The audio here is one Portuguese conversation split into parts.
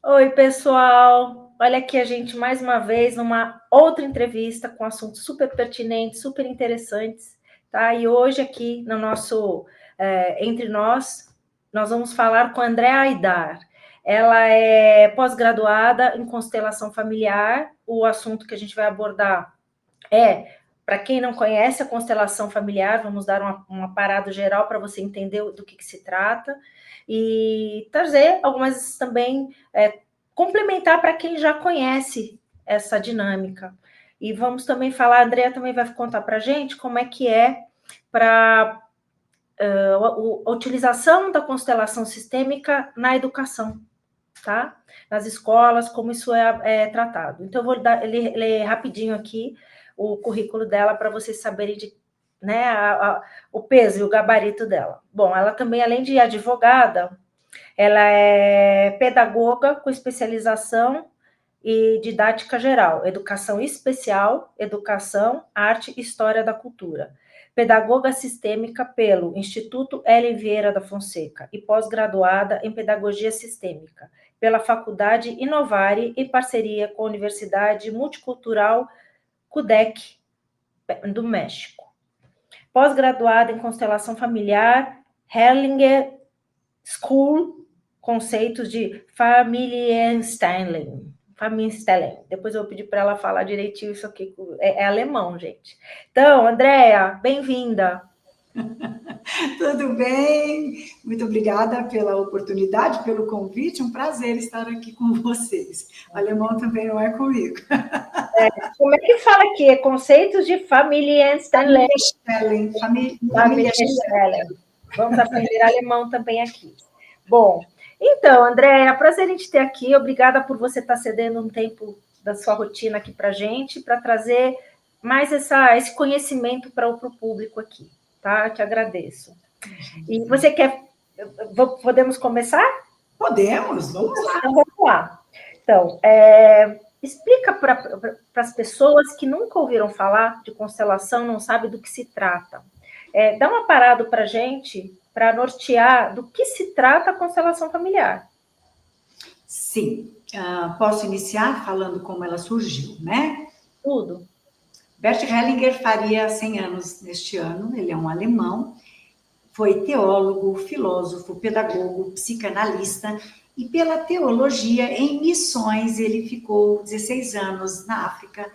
Oi, pessoal. Olha aqui a gente mais uma vez numa outra entrevista com assuntos super pertinentes, super interessantes, tá? E hoje aqui no nosso Entre nós vamos falar com a Andréa Aidar. Ela é pós-graduada em constelação familiar. O assunto que a gente vai abordar para quem não conhece a constelação familiar, vamos dar uma parada geral para você entender do que se trata e trazer algumas também, complementar para quem já conhece essa dinâmica. E vamos também falar, a Andrea também vai contar para a gente como é que é para a utilização da constelação sistêmica na educação, tá? Nas escolas, como isso é tratado. Então, eu vou ler rapidinho aqui o currículo dela para vocês saberem né, o peso e o gabarito dela. Bom, ela também, além de advogada, ela é pedagoga com especialização e didática geral, educação especial, educação, arte e história da cultura. Pedagoga sistêmica pelo Instituto Hélio Vieira da Fonseca e pós-graduada em pedagogia sistêmica pela Faculdade Inovare em parceria com a Universidade Multicultural CUDEC do México. Pós-graduada em constelação familiar, Hellinger School, conceitos de Familienstellung. Depois eu vou pedir para ela falar direitinho isso aqui. É alemão, gente. Então, Andréa, bem-vinda. Tudo bem? Muito obrigada pela oportunidade, pelo convite. Um prazer estar aqui com vocês. O alemão também não é comigo. Como é que fala aqui? É conceitos de Familienstellung. Familienstellung. Vamos aprender alemão também aqui. Bom, então, Andréa, é um prazer em te ter aqui. Obrigada por você estar cedendo um tempo da sua rotina aqui para a gente, para trazer mais esse conhecimento para o público aqui, tá? Te agradeço. E você quer... Podemos começar? Podemos, vamos lá. Então, vamos lá. Então, explica para as pessoas que nunca ouviram falar de constelação, não sabem do que se trata. Dá uma parada para a gente, para nortear do que se trata a constelação familiar. Sim. Posso iniciar falando como ela surgiu, né? Tudo. Bert Hellinger faria 100 anos neste ano, ele é um alemão, foi teólogo, filósofo, pedagogo, psicanalista, e pela teologia em missões ele ficou 16 anos na África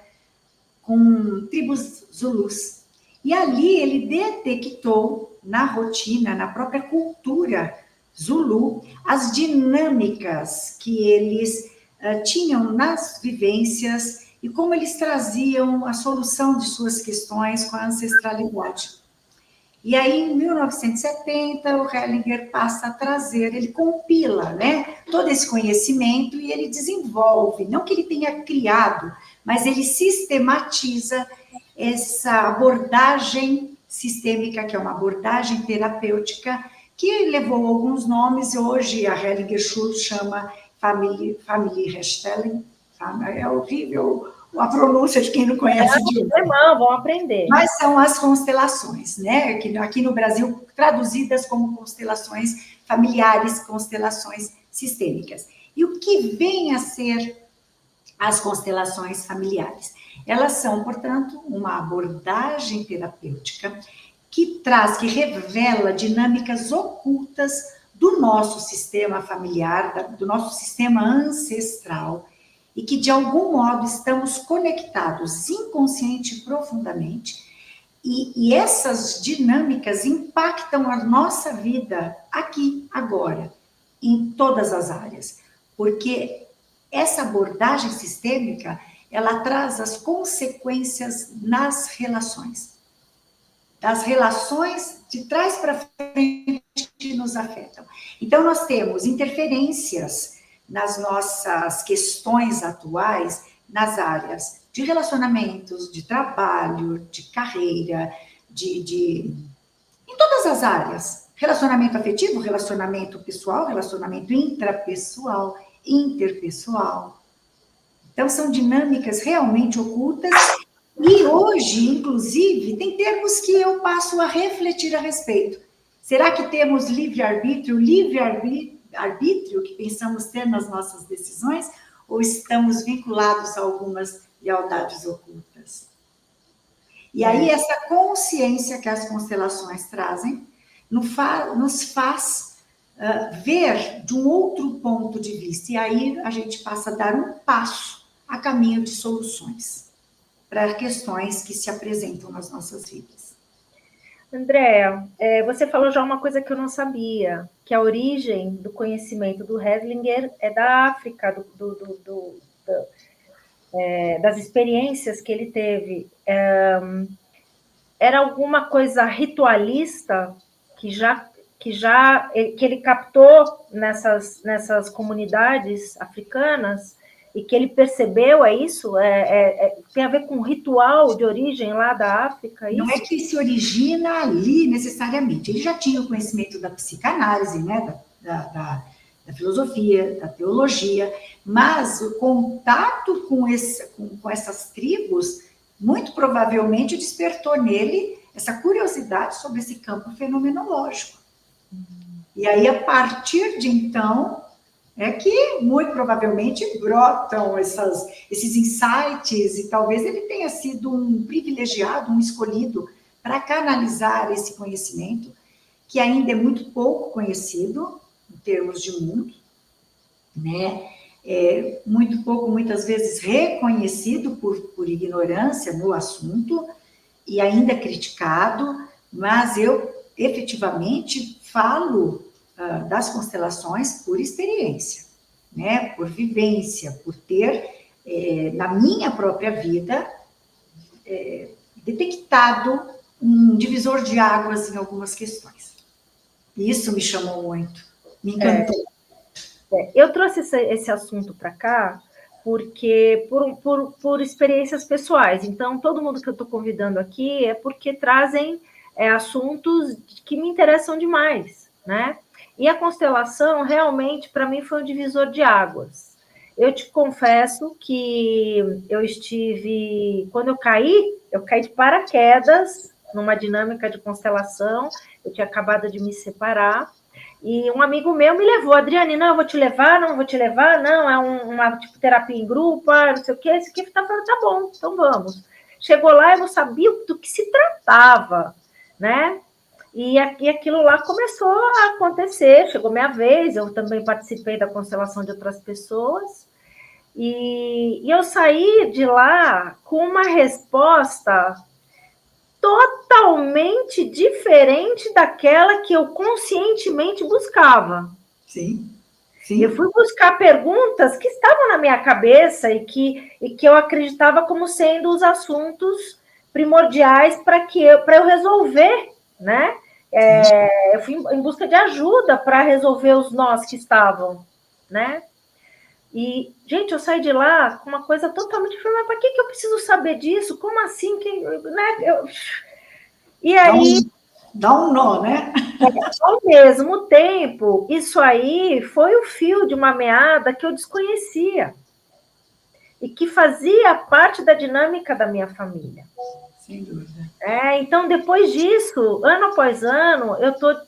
com tribos zulus. E ali ele detectou na rotina, na própria cultura zulu, as dinâmicas que eles tinham nas vivências e como eles traziam a solução de suas questões com a ancestralidade. E aí, em 1970, o Hellinger passa a trazer, ele compila, né, todo esse conhecimento e ele desenvolve, não que ele tenha criado, mas ele sistematiza essa abordagem sistêmica, que é uma abordagem terapêutica, que levou alguns nomes, e hoje a Hellinger Schule chama Familienstellung, é horrível a pronúncia de quem não conhece de alemão, vão aprender. Mas são as constelações, né? Que aqui no Brasil, traduzidas como constelações familiares, constelações sistêmicas. E o que vem a ser as constelações familiares? Elas são, portanto, uma abordagem terapêutica que traz, que revela dinâmicas ocultas do nosso sistema familiar, do nosso sistema ancestral, e que, de algum modo, estamos conectados inconsciente e profundamente, e essas dinâmicas impactam a nossa vida aqui, agora, em todas as áreas, porque essa abordagem sistêmica, ela traz as consequências nas relações, das relações de trás para frente que nos afetam. Então, nós temos interferências nas nossas questões atuais, nas áreas de relacionamentos, de trabalho, de carreira, em todas as áreas. Relacionamento afetivo, relacionamento pessoal, relacionamento intrapessoal, interpessoal. Então, são dinâmicas realmente ocultas e hoje, inclusive, tem termos que eu passo a refletir a respeito. Será que temos livre-arbítrio? Livre-arbítrio arbítrio que pensamos ter nas nossas decisões, ou estamos vinculados a algumas lealdades ocultas? E aí, essa consciência que as constelações trazem nos faz ver de um outro ponto de vista. E aí a gente passa a dar um passo a caminho de soluções para questões que se apresentam nas nossas vidas. Andréa, você falou já uma coisa que eu não sabia, que a origem do conhecimento do Heslinger é da África, das experiências que ele teve. Era alguma coisa ritualista que ele captou nessas comunidades africanas e que ele percebeu, é isso? Tem a ver com o ritual de origem lá da África? Não é que se origina ali necessariamente. Ele já tinha o conhecimento da psicanálise, né, da filosofia, da teologia, mas o contato com essas tribos muito provavelmente despertou nele essa curiosidade sobre esse campo fenomenológico. E aí, a partir de então, é que muito provavelmente brotam esses insights, e talvez ele tenha sido um privilegiado, um escolhido para canalizar esse conhecimento, que ainda é muito pouco conhecido em termos de mundo, né? Muito pouco, muitas vezes, reconhecido por ignorância no assunto, e ainda criticado, mas eu efetivamente falo das constelações por experiência, né? Por vivência, por ter, na minha própria vida, detectado um divisor de águas em algumas questões. Isso me chamou muito, me encantou. Eu trouxe esse assunto para cá porque por experiências pessoais. Então, todo mundo que eu estou convidando aqui é porque trazem assuntos que me interessam demais, né? E a constelação, realmente, para mim, foi um divisor de águas. Eu te confesso que quando eu caí de paraquedas numa dinâmica de constelação, eu tinha acabado de me separar, e um amigo meu me levou, Adriane, não, eu vou te levar, não vou te levar, não, é uma tipo terapia em grupo, não sei o que, esse aqui tá falando, tá bom, então vamos. Chegou lá, eu não sabia do que se tratava, né? E aquilo lá começou a acontecer, chegou minha vez, eu também participei da constelação de outras pessoas, e eu saí de lá com uma resposta totalmente diferente daquela que eu conscientemente buscava. Sim. Eu fui buscar perguntas que estavam na minha cabeça e que eu acreditava como sendo os assuntos primordiais para eu resolver, né? Eu fui em busca de ajuda para resolver os nós que estavam, né? E, gente, eu saí de lá com uma coisa totalmente diferente. Mas para que eu preciso saber disso? Como assim? Né? E aí... Dá um nó, né? Ao mesmo tempo, isso aí foi o fio de uma meada que eu desconhecia e que fazia parte da dinâmica da minha família. Sem dúvida. Então, depois disso, ano após ano,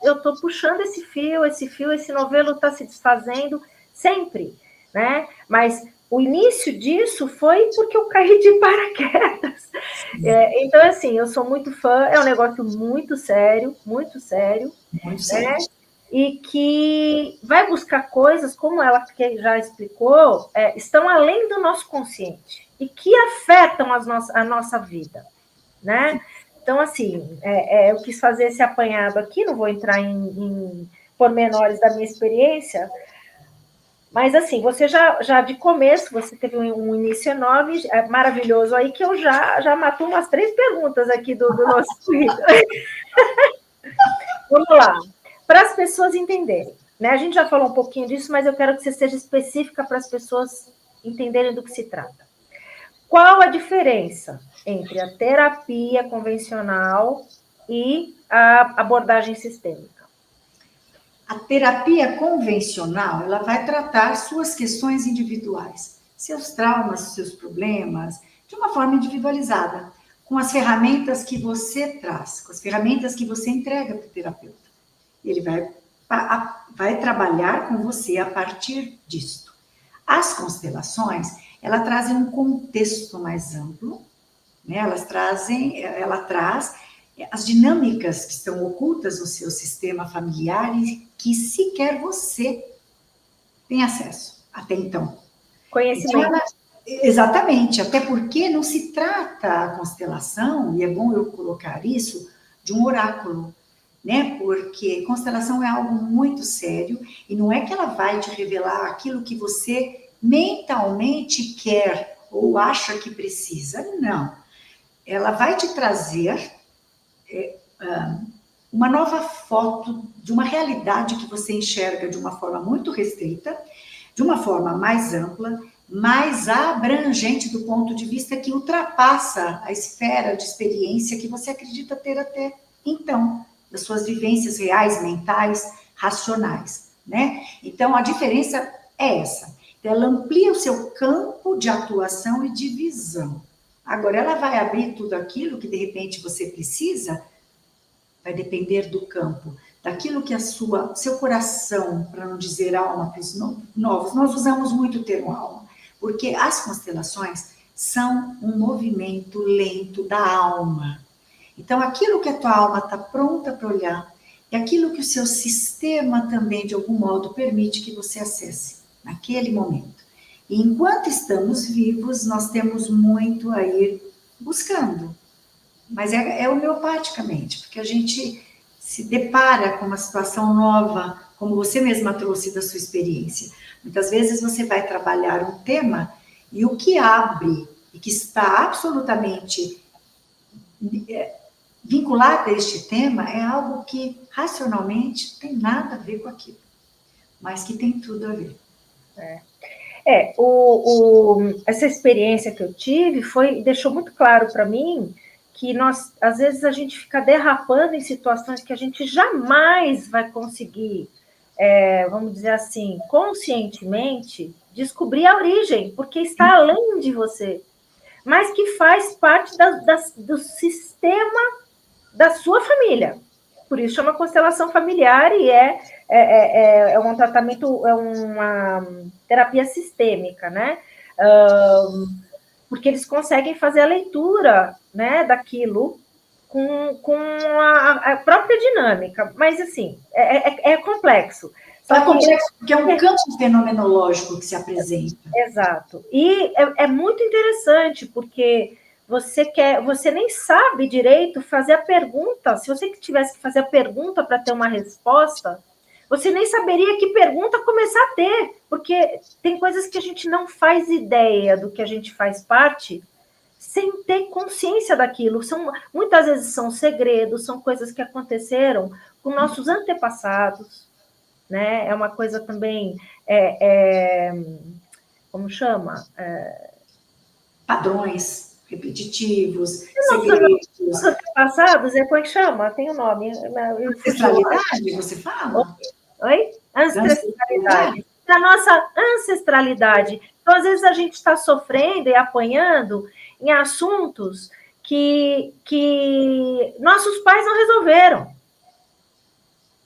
eu tô puxando esse fio, esse novelo está se desfazendo sempre, né? Mas o início disso foi porque eu caí de paraquedas. Então, assim, eu sou muito fã, é um negócio muito sério, muito sério. Muito sério. Né? E que vai buscar coisas, como ela que já explicou, estão além do nosso consciente e que afetam a nossa vida, né? Então, assim, eu quis fazer esse apanhado aqui, não vou entrar em pormenores da minha experiência, mas, assim, você já de começo, você teve um início enorme, maravilhoso aí, que eu já matou umas 3 perguntas aqui do nosso vídeo. Vamos lá. Para as pessoas entenderem, né? A gente já falou um pouquinho disso, mas eu quero que você seja específica para as pessoas entenderem do que se trata. Qual a diferença entre a terapia convencional e a abordagem sistêmica? A terapia convencional, ela vai tratar suas questões individuais, seus traumas, seus problemas, de uma forma individualizada, com as ferramentas que você traz, com as ferramentas que você entrega para o terapeuta. Ele vai vai trabalhar com você a partir disto. As constelações, elas trazem um contexto mais amplo, né? Ela traz as dinâmicas que estão ocultas no seu sistema familiar e que sequer você tem acesso até então. Conhecimento. Então, exatamente, até porque não se trata a constelação, e é bom eu colocar isso, de um oráculo, né? Porque constelação é algo muito sério e não é que ela vai te revelar aquilo que você mentalmente quer ou acha que precisa, não. Ela vai te trazer uma nova foto de uma realidade que você enxerga de uma forma muito restrita, de uma forma mais ampla, mais abrangente do ponto de vista que ultrapassa a esfera de experiência que você acredita ter até então, das suas vivências reais, mentais, racionais, né? Então, a diferença é essa. Ela amplia o seu campo de atuação e de visão. Agora, ela vai abrir tudo aquilo que, de repente, você precisa, vai depender do campo, daquilo que seu coração, para não dizer alma para os novos, nós usamos muito o termo alma, porque as constelações são um movimento lento da alma. Então, aquilo que a tua alma está pronta para olhar, é aquilo que o seu sistema também, de algum modo, permite que você acesse naquele momento. E enquanto estamos vivos, nós temos muito a ir buscando. Mas é homeopaticamente, porque a gente se depara com uma situação nova, como você mesma trouxe da sua experiência. Muitas vezes você vai trabalhar um tema e o que abre e que está absolutamente vinculado a este tema é algo que racionalmente tem nada a ver com aquilo, mas que tem tudo a ver. Essa experiência que eu tive deixou muito claro para mim que nós, às vezes, a gente fica derrapando em situações que a gente jamais vai conseguir, vamos dizer assim, conscientemente, descobrir a origem, porque está além de você, mas que faz parte do sistema da sua família. Por isso chama constelação familiar e é um tratamento, é uma terapia sistêmica, né? Porque eles conseguem fazer a leitura, né, daquilo com a própria dinâmica. Mas, assim, é complexo. É complexo porque é um campo fenomenológico que se apresenta. Exato. E é muito interessante, porque você nem sabe direito fazer a pergunta. Se você tivesse que fazer a pergunta para ter uma resposta, você nem saberia que pergunta começar a ter, porque tem coisas que a gente não faz ideia do que a gente faz parte sem ter consciência daquilo. Muitas vezes são segredos, são coisas que aconteceram com nossos antepassados, né? É uma coisa também, como chama? Padrões repetitivos, segredos. Os antepassados, como é que chama? Tem um nome. Ancestralidade, você fala? Oi? Ancestralidade. Da nossa ancestralidade. Então, às vezes, a gente está sofrendo e apanhando em assuntos que nossos pais não resolveram.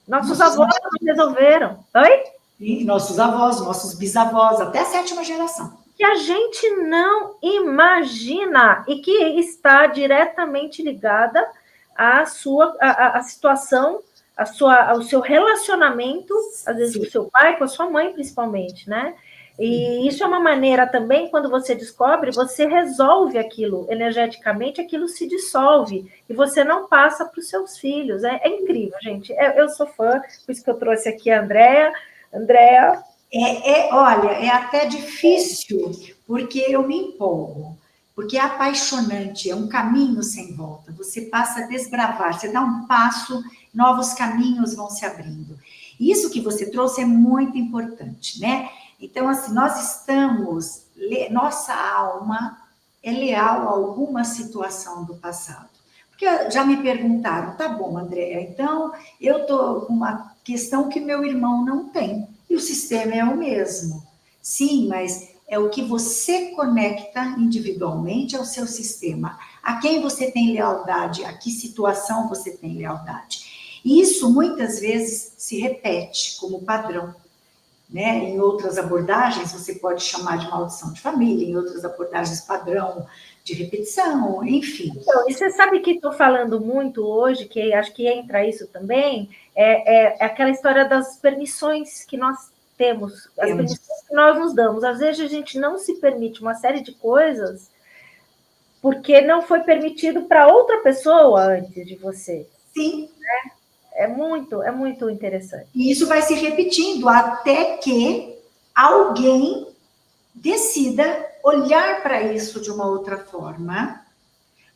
Nossos avós não resolveram. Oi? E nossos avós, nossos bisavós, até a 7ª geração. Que a gente não imagina e que está diretamente ligada à situação, ao seu relacionamento, às vezes com o seu pai, com a sua mãe, principalmente, né? E isso é uma maneira também, quando você descobre, você resolve aquilo energeticamente, aquilo se dissolve e você não passa para os seus filhos. É incrível, gente. Eu sou fã, por isso que eu trouxe aqui a Andréa. Andréa. Olha, é até difícil, porque eu me empolgo, porque é apaixonante, é um caminho sem volta. Você passa a desbravar, você dá um passo, novos caminhos vão se abrindo. E isso que você trouxe é muito importante, né? Então, assim, nossa alma é leal a alguma situação do passado. Porque já me perguntaram, tá bom, Andréa, então eu estou com uma questão que meu irmão não tem, e o sistema é o mesmo. Sim, mas é o que você conecta individualmente ao seu sistema. A quem você tem lealdade, a que situação você tem lealdade. E isso muitas vezes se repete como padrão, né? Em outras abordagens, você pode chamar de maldição de família, em outras abordagens, padrão de repetição, enfim. Então, e você sabe que estou falando muito hoje, que acho que entra isso também, é aquela história das permissões que nós temos, as permissões que nós nos damos. Às vezes a gente não se permite uma série de coisas porque não foi permitido para outra pessoa antes de você. Sim. Né? É muito interessante. E isso vai se repetindo até que alguém decida olhar para isso de uma outra forma,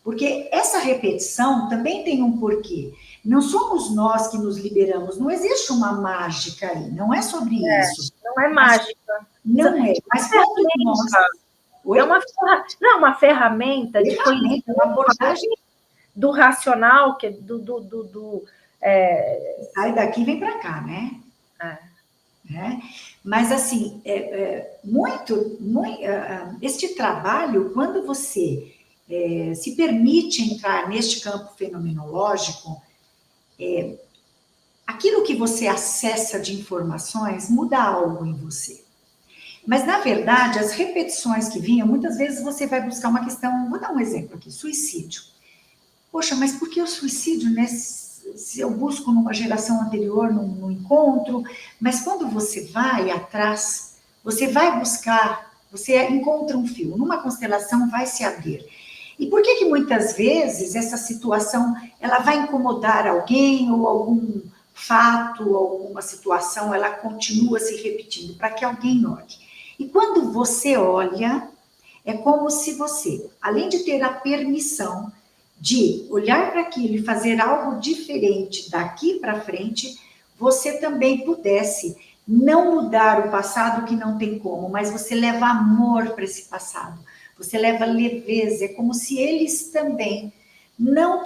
porque essa repetição também tem um porquê. Não somos nós que nos liberamos, não existe uma mágica aí, não é sobre isso. Não é mágica. Não é, mas quando nós... É uma ferramenta de conhecimento, uma abordagem do racional, que sai daqui e vem para cá, né? Né? Mas, assim, este trabalho, quando você se permite entrar neste campo fenomenológico, aquilo que você acessa de informações muda algo em você. Mas, na verdade, as repetições que vinham, muitas vezes você vai buscar uma questão, vou dar um exemplo aqui, suicídio. Poxa, mas por que o suicídio, né? Se eu busco numa geração anterior, num encontro, mas quando você vai atrás, você vai buscar, você encontra um fio, numa constelação vai se abrir. E por que muitas vezes essa situação, ela vai incomodar alguém ou algum fato, alguma situação, ela continua se repetindo, para que alguém olhe. E quando você olha, é como se você, além de ter a permissão de olhar para aquilo e fazer algo diferente daqui para frente, você também pudesse não mudar o passado, que não tem como, mas você leva amor para esse passado, você leva leveza, é como se eles também não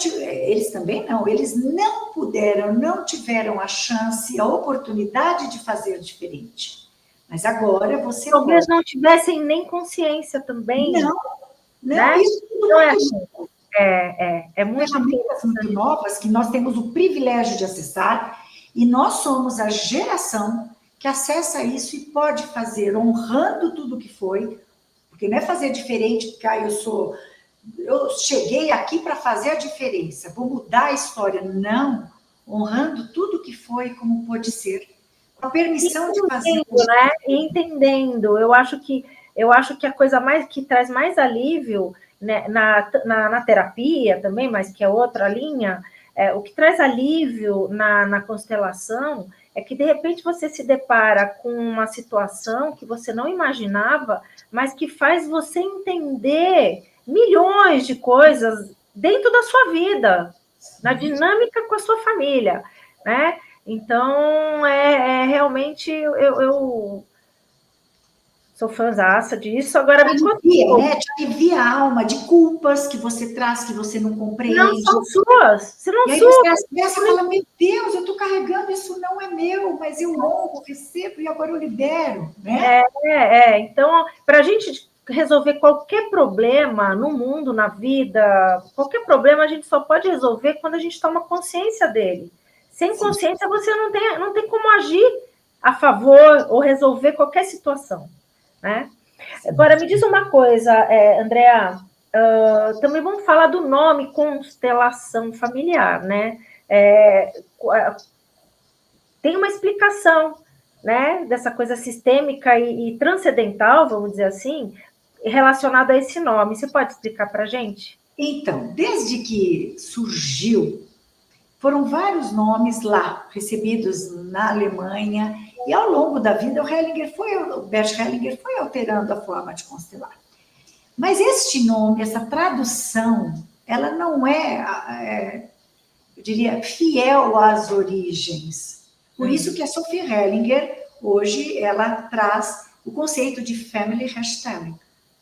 puderam, não tiveram a chance, a oportunidade de fazer diferente. Mas agora você... Talvez não tivessem nem consciência também. Não, né? Isso tudo não é assim. É muito ferramentas muito novas que nós temos o privilégio de acessar, e nós somos a geração que acessa isso e pode fazer, honrando tudo que foi, porque não é fazer diferente, porque eu cheguei aqui para fazer a diferença, vou mudar a história. Não, honrando tudo que foi, como pode ser, com a permissão de fazer. Né? Entendendo, eu acho que a coisa mais que traz mais alívio, né, na terapia também, mas que é outra linha, o que traz alívio na constelação é que, de repente, você se depara com uma situação que você não imaginava, mas que faz você entender milhões de coisas dentro da sua vida, na dinâmica com a sua família, né? Então, realmente, eu sou fãzaça disso. Agora me conta. Né? Te alivia a alma de culpas que você traz, que você não compreende. Não são suas. Você não e aí suas. Você fala, meu Deus, eu estou carregando, isso não é meu, mas eu honro, recebo e agora eu libero. Né? Então, para a gente resolver qualquer problema no mundo, na vida, qualquer problema a gente só pode resolver quando a gente toma consciência dele. Sem consciência, você não tem como agir a favor ou resolver qualquer situação. Né? Agora, me diz uma coisa, Andréa, também vamos falar do nome constelação familiar, né? Tem uma explicação, né, dessa coisa sistêmica e transcendental, vamos dizer assim, relacionada a esse nome. Você pode explicar para a gente? Então, desde que surgiu, foram vários nomes lá, recebidos na Alemanha, e ao longo da vida o Bert Hellinger foi alterando a forma de constelar. Mas este nome, essa tradução, ela não eu diria, fiel às origens. Por isso que a Sophie Hellinger, hoje, ela traz o conceito de family restelling,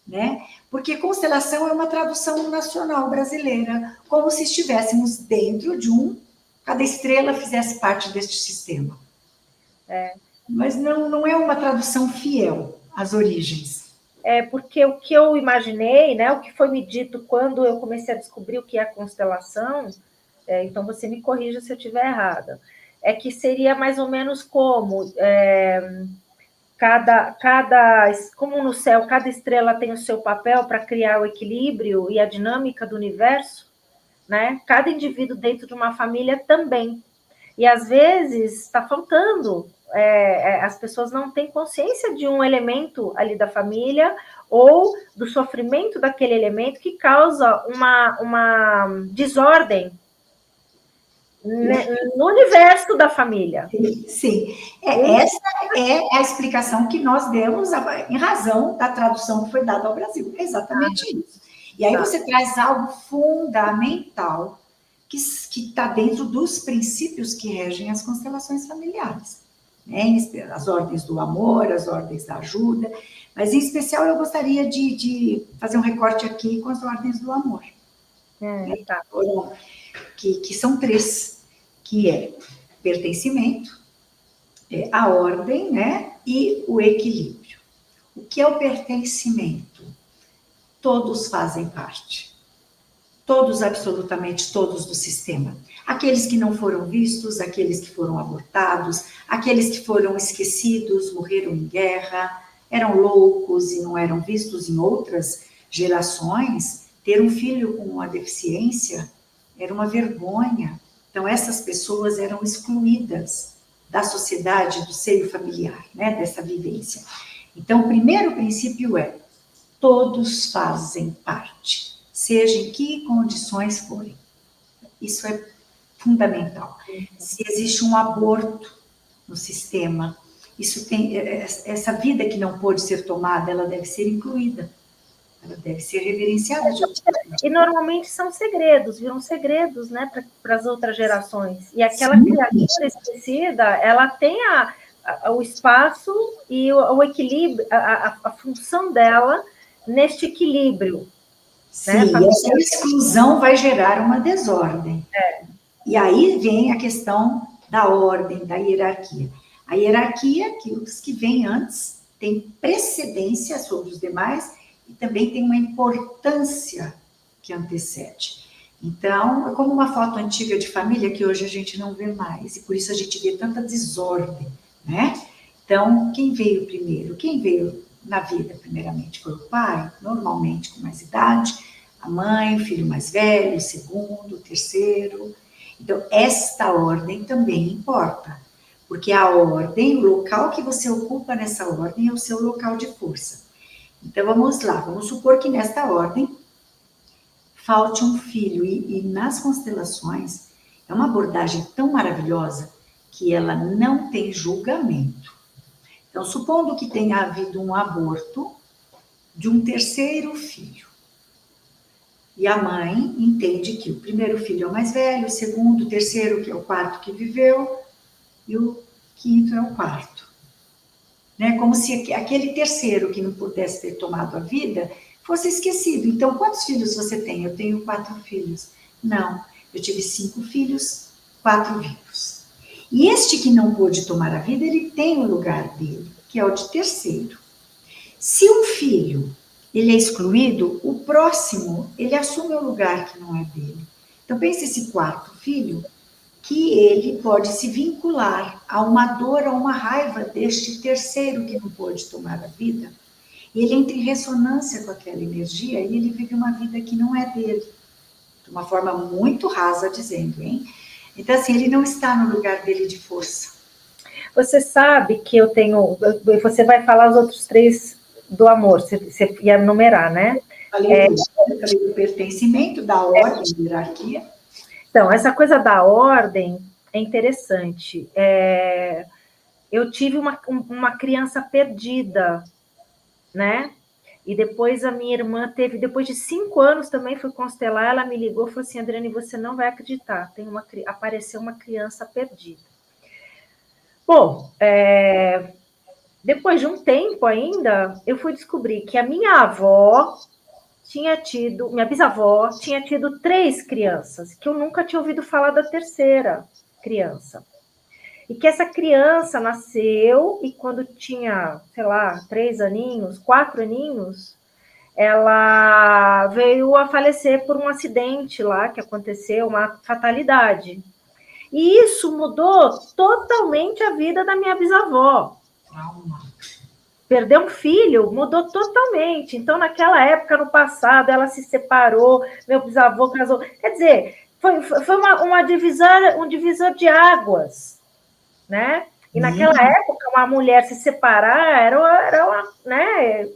né? Porque constelação é uma tradução nacional brasileira, como se estivéssemos dentro de cada estrela fizesse parte deste sistema. Mas não é uma tradução fiel às origens. Porque o que eu imaginei, né, o que foi me dito quando eu comecei a descobrir o que é a constelação, então você me corrija se eu estiver errada, é que seria mais ou menos como como no céu, cada estrela tem o seu papel para criar o equilíbrio e a dinâmica do universo, né? Cada indivíduo dentro de uma família também. E às vezes está faltando, as pessoas não têm consciência de um elemento ali da família ou do sofrimento daquele elemento que causa uma desordem no universo da família. Sim. Essa é a explicação que nós demos em razão da tradução que foi dada ao Brasil. É exatamente isso. E aí você traz algo fundamental que está dentro dos princípios que regem as constelações familiares. Né? As ordens do amor, as ordens da ajuda, mas em especial eu gostaria de fazer um recorte aqui com as ordens do amor. Tá. Que são 3, que é pertencimento, a ordem, né, e o equilíbrio. O que é o pertencimento? Todos fazem parte. Todos, absolutamente todos do sistema. Aqueles que não foram vistos, aqueles que foram abortados, aqueles que foram esquecidos, morreram em guerra, eram loucos e não eram vistos em outras gerações. Ter um filho com uma deficiência era uma vergonha. Então, essas pessoas eram excluídas da sociedade, do seio familiar, né, dessa vivência. Então, o primeiro princípio é: todos fazem parte, seja em que condições forem. Isso é fundamental. Se existe um aborto no sistema, essa vida que não pôde ser tomada, ela deve ser incluída. Ela deve ser reverenciada de outra forma. E normalmente são segredos, viram segredos, né, para as outras gerações. E aquela criatura esquecida, ela tem o espaço e o equilíbrio, a função dela neste equilíbrio. Sim, né? Essa exclusão vai gerar uma desordem. E aí vem a questão da ordem, da hierarquia. A hierarquia, que os que vêm antes têm precedência sobre os demais e também tem uma importância que antecede. Então, é como uma foto antiga de família que hoje a gente não vê mais, e por isso a gente vê tanta desordem, né? Então, quem veio primeiro? Quem veio na vida, primeiramente, foi o pai, normalmente com mais idade, a mãe, o filho mais velho, o segundo, o terceiro. Então, esta ordem também importa, porque a ordem, o local que você ocupa nessa ordem é o seu local de força. Então, vamos lá, vamos supor que nesta ordem falte um filho, e nas constelações é uma abordagem tão maravilhosa que ela não tem julgamento. Então, supondo que tenha havido um aborto de um terceiro filho, e a mãe entende que o primeiro filho é o mais velho, o segundo, o terceiro, que é o quarto que viveu, e o quinto é o quarto. Né? Como se aquele terceiro que não pudesse ter tomado a vida fosse esquecido. Então, quantos filhos você tem? Eu tenho 4 filhos. Não, eu tive 5 filhos, 4 vivos. E este que não pôde tomar a vida, ele tem o lugar dele, que é o de terceiro. Se um filho ele é excluído, o próximo, ele assume o lugar que não é dele. Então, pense esse quarto filho, que ele pode se vincular a uma dor, a uma raiva deste terceiro que não pôde tomar a vida. E ele entra em ressonância com aquela energia e ele vive uma vida que não é dele. De uma forma muito rasa dizendo, hein? Então, assim, ele não está no lugar dele de força. Você sabe que eu tenho... Você vai falar os outros 3 do amor, você ia numerar, né? Falei do pertencimento, da ordem, da hierarquia. Então, essa coisa da ordem é interessante. Eu tive uma criança perdida, né? E depois a minha irmã teve, depois de 5 anos também foi constelar, ela me ligou e falou assim: Adriane, você não vai acreditar, apareceu uma criança perdida. Bom, depois de um tempo ainda, eu fui descobrir que a minha bisavó tinha tido 3 crianças, que eu nunca tinha ouvido falar da terceira criança. E que essa criança nasceu e quando tinha, sei lá, 3 aninhos, 4 aninhos, ela veio a falecer por um acidente lá que aconteceu, uma fatalidade. E isso mudou totalmente a vida da minha bisavó. Perder um filho mudou totalmente. Então, naquela época, no passado, ela se separou, meu bisavô casou. Quer dizer, foi um divisor de águas, né? E naquela época, uma mulher se separar né?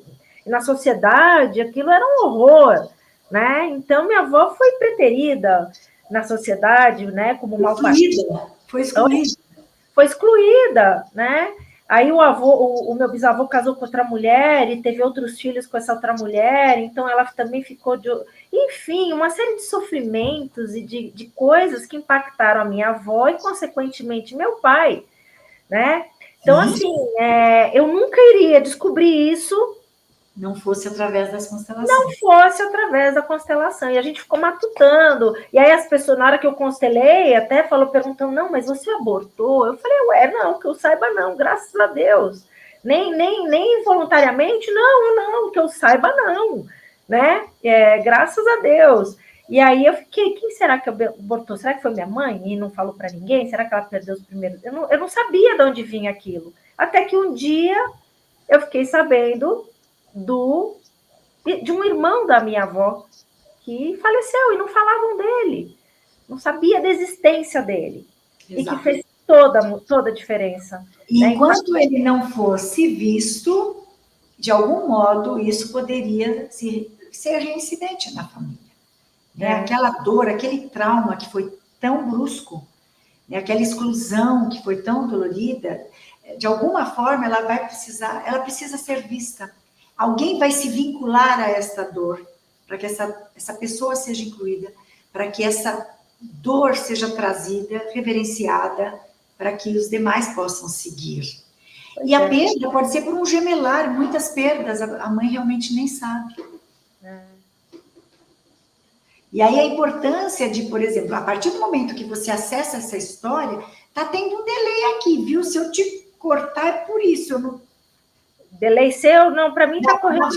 Na sociedade, aquilo era um horror, né? Então, minha avó foi preterida na sociedade, né? Como malpartida. Foi excluída, né? Aí o meu bisavô casou com outra mulher e teve outros filhos com essa outra mulher, então ela também ficou de... Enfim, uma série de sofrimentos e de coisas que impactaram a minha avó e, consequentemente, meu pai, né? Então, assim, eu nunca iria descobrir isso não fosse através das constelações. Não fosse através da constelação. E a gente ficou matutando. E aí as pessoas, na hora que eu constelei, até perguntando, não, mas você abortou? Eu falei, ué, não, que eu saiba não, graças a Deus. Nem voluntariamente, não, que eu saiba não, né? Graças a Deus. E aí eu fiquei, quem será que abortou? Será que foi minha mãe e não falou para ninguém? Será que ela perdeu os primeiros? Eu não sabia de onde vinha aquilo. Até que um dia eu fiquei sabendo de um irmão da minha avó que faleceu e não falavam dele, não sabia da existência dele. Exato. E que fez toda a diferença. E né? Enquanto ele não fosse visto, de algum modo, isso poderia ser reincidente na família. Né? Aquela dor, aquele trauma que foi tão brusco, né? Aquela exclusão que foi tão dolorida, de alguma forma ela precisa ser vista. Alguém vai se vincular a essa dor, para que essa pessoa seja incluída, para que essa dor seja trazida, reverenciada, para que os demais possam seguir. E a perda pode ser por um gemelar, muitas perdas, a mãe realmente nem sabe. E aí a importância de, por exemplo, a partir do momento que você acessa essa história, tá tendo um delay aqui, viu? Se eu te cortar é por isso, eu não... Delay seu, não, para mim está correndo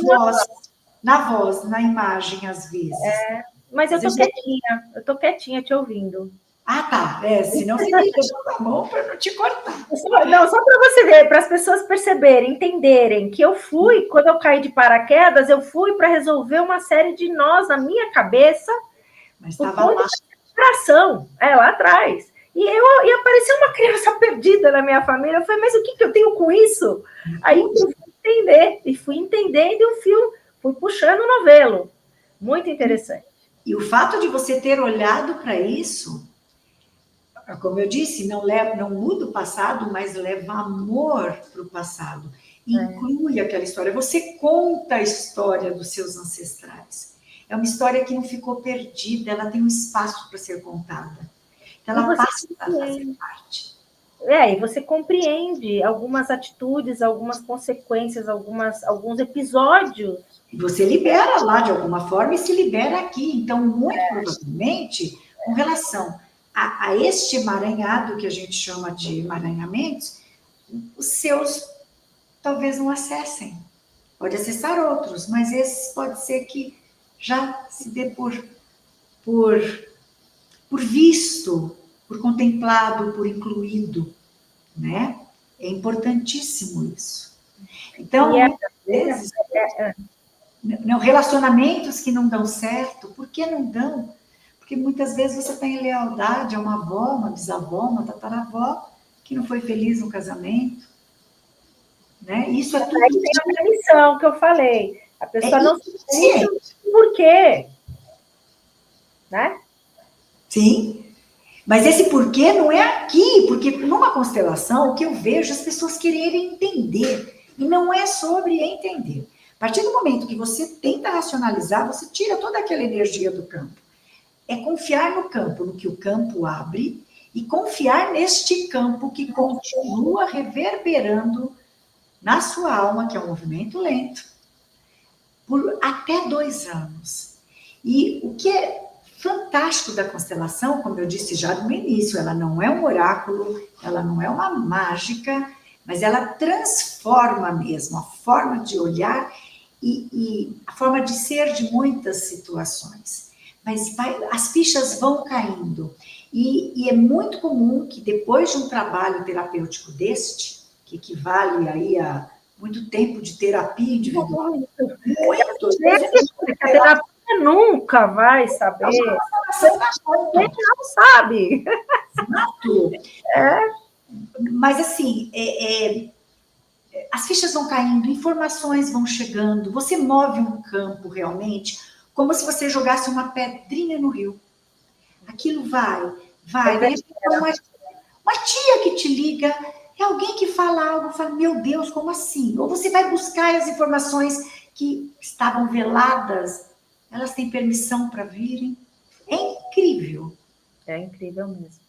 na voz, na imagem, às vezes. Mas eu tô quietinha te ouvindo. Ah, tá. Senão você me deixa a mão para não te cortar. Não, só para você ver, para as pessoas perceberem, entenderem que eu fui, quando eu caí de paraquedas, eu fui para resolver uma série de nós na minha cabeça. Mas estava lá. Lá atrás. E apareceu uma criança perdida na minha família. Eu falei, mas o que eu tenho com isso? Aí eu fui entender, e fui entendendo, e eu fui puxando o novelo. Muito interessante. E o fato de você ter olhado para isso, como eu disse, não muda o passado, mas leva amor para o passado. Inclui aquela história. Você conta a história dos seus ancestrais. É uma história que não ficou perdida, ela tem um espaço para ser contada. Então, ela passa a fazer parte. E você compreende algumas atitudes, algumas consequências, alguns episódios. E você libera lá de alguma forma e se libera aqui. Então, muito provavelmente, com relação a este emaranhado que a gente chama de emaranhamentos, os seus talvez não acessem. Pode acessar outros, mas esses pode ser que já se dê por visto, por contemplado, por incluído, né? É importantíssimo isso. Então, muitas vezes, relacionamentos que não dão certo, por que não dão? Porque muitas vezes você tem lealdade a uma avó, uma bisavó, uma tataravó, que não foi feliz no casamento, né? Isso é tudo... Aí tem a permissão que eu falei. A pessoa não se sente por quê, né? Sim, mas esse porquê não é aqui, porque numa constelação, o que eu vejo, as pessoas quererem entender, e não é sobre entender. A partir do momento que você tenta racionalizar, você tira toda aquela energia do campo. É confiar no campo, no que o campo abre, e confiar neste campo que continua reverberando na sua alma, que é um movimento lento, por até 2 anos. E o que é fantástico da constelação, como eu disse já no início, ela não é um oráculo, ela não é uma mágica, mas ela transforma mesmo a forma de olhar e a forma de ser de muitas situações. Mas as fichas vão caindo. E é muito comum que depois de um trabalho terapêutico deste, que equivale aí a muito tempo de terapia individual, muito, A terapia nunca vai saber. Ele não sabe. Exato. Mas assim, as fichas vão caindo, informações vão chegando, você move um campo realmente, como se você jogasse uma pedrinha no rio. Aquilo vai. De repente, uma tia que te liga, é alguém que fala algo, fala, meu Deus, como assim? Ou você vai buscar as informações que estavam veladas, elas têm permissão para virem. É incrível. É incrível mesmo.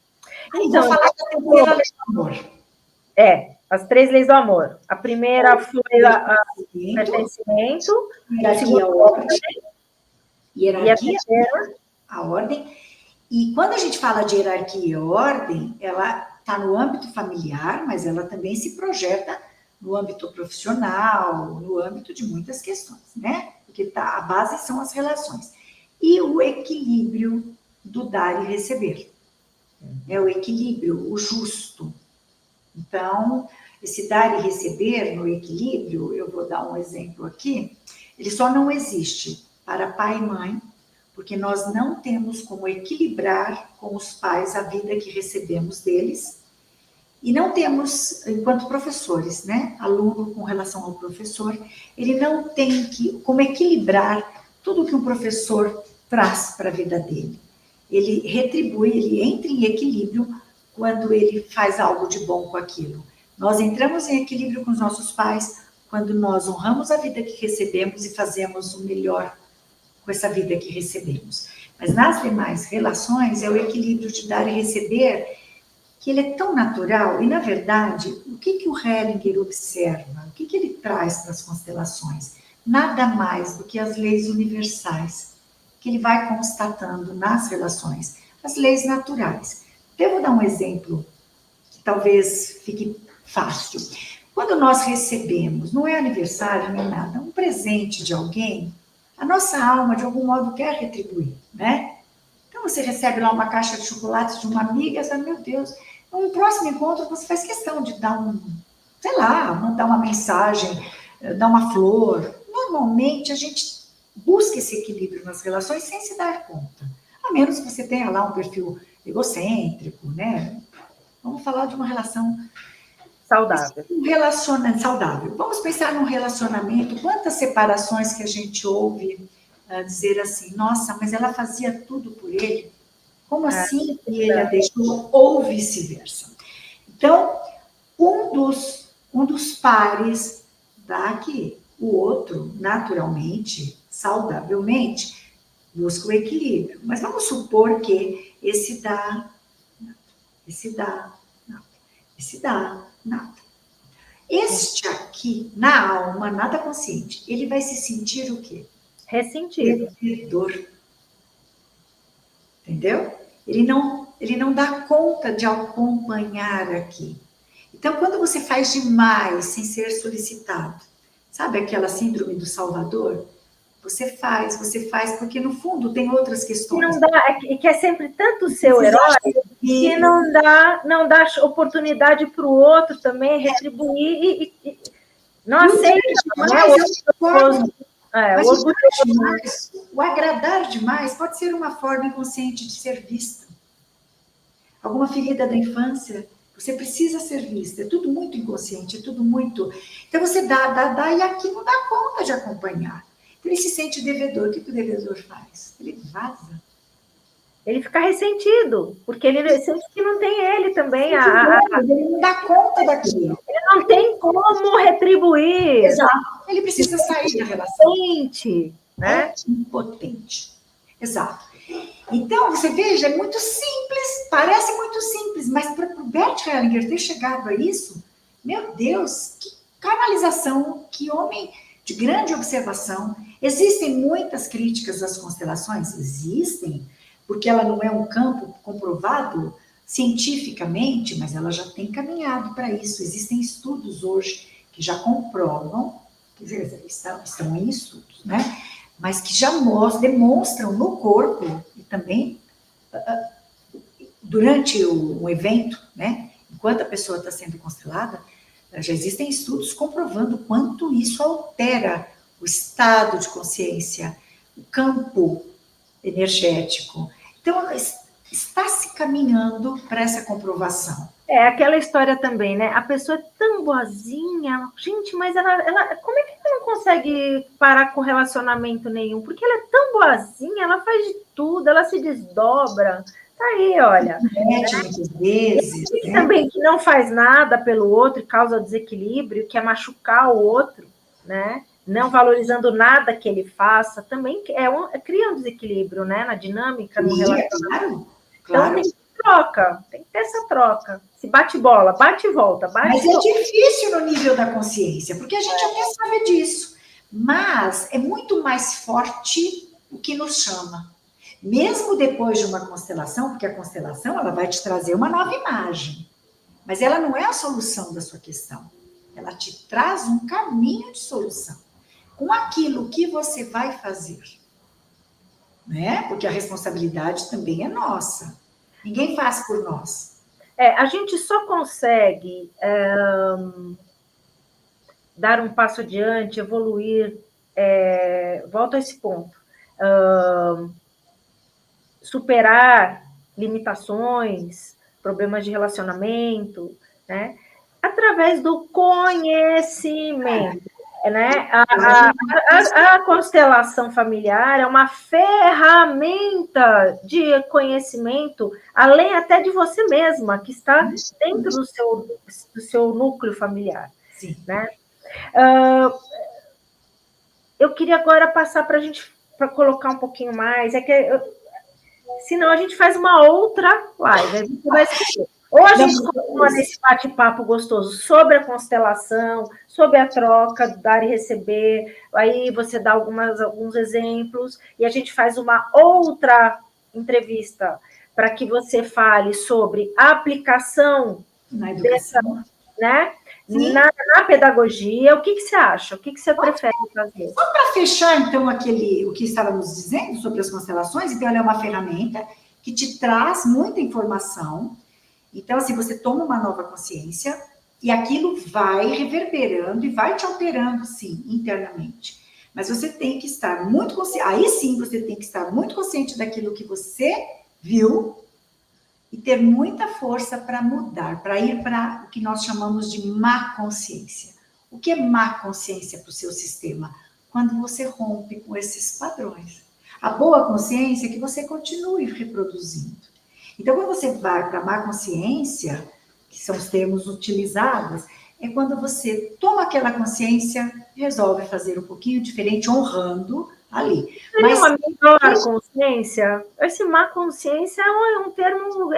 Então, vou falar da terceira lei do amor. As 3 leis do amor. A primeira foi a pertencimento, hierarquia, a ordem. E quando a gente fala de hierarquia e ordem, ela está no âmbito familiar, mas ela também se projeta no âmbito profissional, no âmbito de muitas questões, né? Porque a base são as relações. E o equilíbrio do dar e receber. É o equilíbrio, o justo. Então, esse dar e receber no equilíbrio, eu vou dar um exemplo aqui, ele só não existe para pai e mãe, porque nós não temos como equilibrar com os pais a vida que recebemos deles, e não temos, enquanto professores, né? Aluno com relação ao professor, ele não tem como equilibrar tudo que um professor traz para a vida dele. Ele retribui, ele entra em equilíbrio quando ele faz algo de bom com aquilo. Nós entramos em equilíbrio com os nossos pais quando nós honramos a vida que recebemos e fazemos o melhor com essa vida que recebemos. Mas nas demais relações é o equilíbrio de dar e receber, que ele é tão natural, e na verdade, o que o Hellinger observa, o que ele traz para as constelações? Nada mais do que as leis universais, que ele vai constatando nas relações, as leis naturais. Eu vou dar um exemplo que talvez fique fácil. Quando nós recebemos, não é aniversário nem nada, um presente de alguém, a nossa alma, de algum modo, quer retribuir, né? Então, você recebe lá uma caixa de chocolate de uma amiga, você fala, meu Deus, num próximo encontro você faz questão de dar sei lá, mandar uma mensagem, dar uma flor. Normalmente, a gente busca esse equilíbrio nas relações sem se dar conta. A menos que você tenha lá um perfil egocêntrico, né? Vamos falar de uma relação saudável. Um relacionamento saudável. Vamos pensar num relacionamento, quantas separações que a gente ouve dizer assim, nossa, mas ela fazia tudo por ele. Como assim que ele a deixou? Ou vice-versa. Então, um dos pares dá que o outro, naturalmente, saudavelmente, busca o equilíbrio. Mas vamos supor que esse dá, esse dá, esse dá, nada. Este aqui, na alma, nada consciente, ele vai se sentir o quê? Ressentido. Devedor. Entendeu? Ele não dá conta de acompanhar aqui. Então, quando você faz demais sem ser solicitado, sabe aquela síndrome do Salvador? Você faz, porque no fundo tem outras questões. Não dá, que é sempre tanto o seu herói que não dá oportunidade para o outro também retribuir e não aceita. O agradar demais pode ser uma forma inconsciente de ser vista. Alguma ferida da infância, você precisa ser vista. É tudo muito inconsciente, é tudo muito... Então você dá, e aqui não dá conta de acompanhar. Então, ele se sente devedor. O que o devedor faz? Ele vaza. Ele fica ressentido, porque ele sente que não tem ele também. Ele não dá conta daquilo. Ele não tem como retribuir. Exato. Ele precisa sair da relação. Né? Impotente. Exato. Então, você veja, é muito simples, parece muito simples, mas para o Bert Hellinger ter chegado a isso, meu Deus, que canalização, que homem de grande observação. Existem muitas críticas às constelações? Existem, porque ela não é um campo comprovado cientificamente, mas ela já tem caminhado para isso. Existem estudos hoje que já comprovam quer dizer, estão em estudos, né? Mas que já demonstram no corpo e também durante um evento, né? Enquanto a pessoa está sendo constelada, já existem estudos comprovando quanto isso altera o estado de consciência, o campo energético. Então, está se caminhando para essa comprovação. É aquela história também, né? A pessoa é tão boazinha, gente, mas ela como é que ela não consegue parar com relacionamento nenhum? Porque ela é tão boazinha, ela faz de tudo, ela se desdobra. Tá aí, olha. Muitas vezes. E também que não faz nada pelo outro e causa desequilíbrio, que é machucar o outro, né? Não valorizando nada que ele faça, também cria um desequilíbrio, né? Na dinâmica, no relacionamento. Claro. Então, tem que ter essa troca. Se bate bola, bate e volta. Mas é difícil no nível da consciência, porque a gente até sabe disso. Mas é muito mais forte o que nos chama. Mesmo depois de uma constelação, porque a constelação ela vai te trazer uma nova imagem. Mas ela não é a solução da sua questão. Ela te traz um caminho de solução. Com aquilo que você vai fazer. Né? Porque a responsabilidade também é nossa. Ninguém faz por nós. A gente só consegue dar um passo adiante, evoluir, volto a esse ponto, superar limitações, problemas de relacionamento, né? Através do conhecimento. Né? A constelação familiar é uma ferramenta de conhecimento, além até de você mesma, que está dentro do seu núcleo familiar. Sim. Né? Eu queria agora passar para a gente colocar um pouquinho mais, senão a gente faz uma outra live, a gente vai esquecer. Ou a gente continua nesse bate-papo gostoso sobre a constelação, sobre a troca, dar e receber, aí você dá alguns exemplos, e a gente faz uma outra entrevista para que você fale sobre a aplicação dessa, né, na pedagogia. O que você acha? O que você prefere fazer? Só para fechar, então, o que estávamos dizendo sobre as constelações, então ela é uma ferramenta que te traz muita informação. Então, assim, você toma uma nova consciência e aquilo vai reverberando e vai te alterando, sim, internamente. Mas você tem que estar muito consciente, aí sim você tem que estar muito consciente daquilo que você viu e ter muita força para mudar, para ir para o que nós chamamos de má consciência. O que é má consciência para o seu sistema? Quando você rompe com esses padrões. A boa consciência é que você continue reproduzindo. Então, quando você vai para a má consciência, que são os termos utilizados, é quando você toma aquela consciência e resolve fazer um pouquinho diferente, honrando ali. Mas uma melhor consciência? Esse má consciência é um termo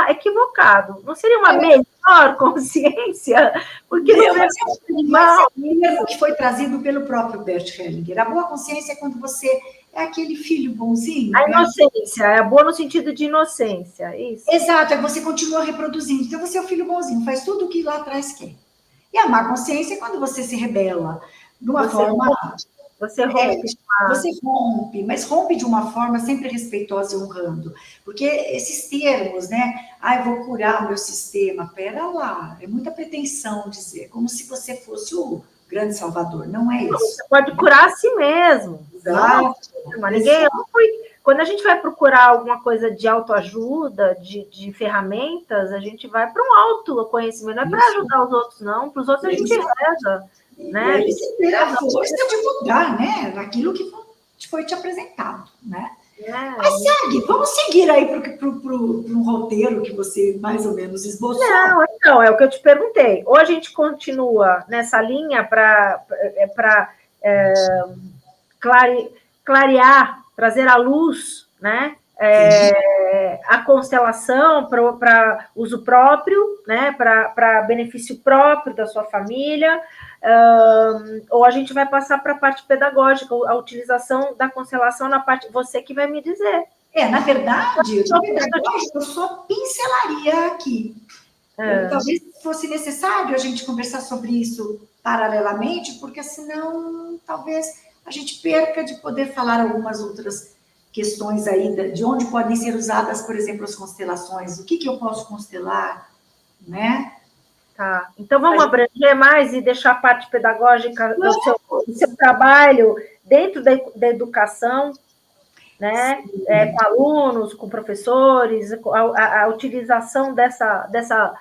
equivocado. Não seria uma melhor consciência? Porque não é um termo que foi trazido pelo próprio Bert Hellinger. A boa consciência é quando você é aquele filho bonzinho. A inocência, é boa no sentido de inocência, isso. Exato, é que você continua reproduzindo. Então, você é o filho bonzinho, faz tudo o que lá atrás quer. E a má consciência é quando você se rebela de uma forma... Você rompe. Você rompe, mas rompe de uma forma sempre respeitosa e honrando. Porque esses termos, né? Eu vou curar o meu sistema. Pera lá, é muita pretensão dizer, como se você fosse o grande salvador. Não é isso. Você pode curar a si mesmo. Exato. Quando a gente vai procurar alguma coisa de autoajuda, de ferramentas, a gente vai para um autoconhecimento. Não é para ajudar os outros, não. Para os outros a gente reza. Né? E aí você ter a força de mudar, né? Naquilo que foi te apresentado, né? Mas vamos seguir aí para um roteiro que você mais ou menos esboçou. Não, então, é o que eu te perguntei. Ou a gente continua nessa linha para clarear, trazer à luz, né? A constelação para uso próprio, né? Para benefício próprio da sua família, ou a gente vai passar para a parte pedagógica, a utilização da constelação na parte, você que vai me dizer. Na verdade, eu só pincelaria aqui. Eu talvez fosse necessário a gente conversar sobre isso paralelamente, porque senão talvez a gente perca de poder falar algumas outras questões aí de onde podem ser usadas, por exemplo, as constelações, o que eu posso constelar, né? Tá. Então vamos abranger mais e deixar a parte pedagógica do seu trabalho dentro da educação, né? Com alunos, com professores, a utilização dessa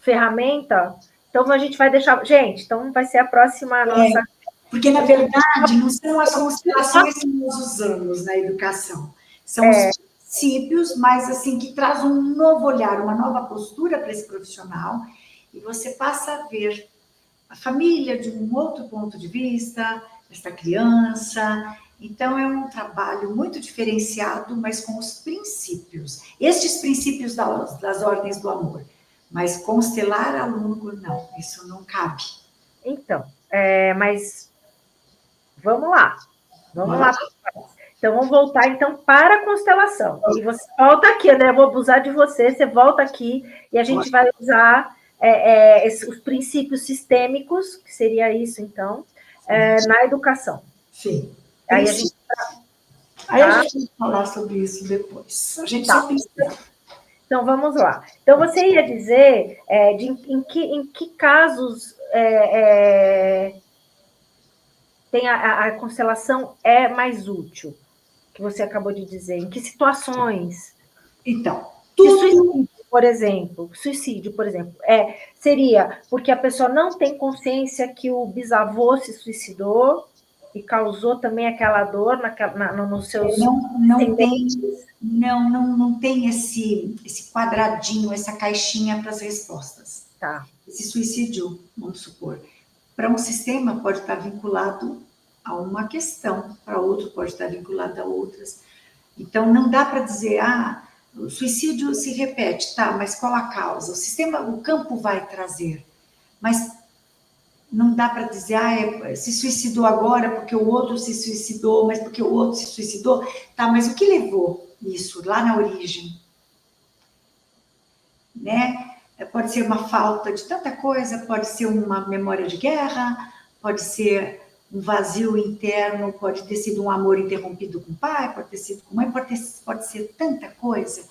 ferramenta. Então a gente vai deixar. Gente, então vai ser a próxima nossa. Porque, na verdade, não são as constelações que nós usamos na educação. São os princípios, mas assim, que traz um novo olhar, uma nova postura para esse profissional, e você passa a ver a família de um outro ponto de vista, esta criança. Então, é um trabalho muito diferenciado, mas com os princípios. Estes princípios das ordens do amor. Mas constelar aluno, não, isso não cabe. Então, mas vamos lá. Vamos lá. Então, vamos voltar então para a constelação. E você volta aqui, André, eu vou abusar de você, você volta aqui e a gente vai usar os princípios sistêmicos, que seria isso, então, na educação. Sim. Aí a gente vai falar sobre isso depois. A gente só precisa. Então, vamos lá. Então, você ia dizer em que casos tem a constelação é mais útil, que você acabou de dizer. Em que situações? Então, suicídio, por exemplo, seria porque a pessoa não tem consciência que o bisavô se suicidou e causou também aquela dor nos seus... Não tem esse quadradinho, essa caixinha para as respostas. Tá. Esse suicídio, vamos supor, para um sistema pode estar vinculado a uma questão, para outro pode estar vinculado a outras. Então, não dá para dizer, o suicídio se repete, tá, mas qual a causa? O campo vai trazer, mas não dá para dizer, se suicidou agora porque o outro se suicidou, mas porque o outro se suicidou, tá, mas o que levou isso lá na origem? Né? Pode ser uma falta de tanta coisa, pode ser uma memória de guerra, pode ser um vazio interno, pode ter sido um amor interrompido com o pai, pode ter sido com a mãe, pode ser tanta coisa.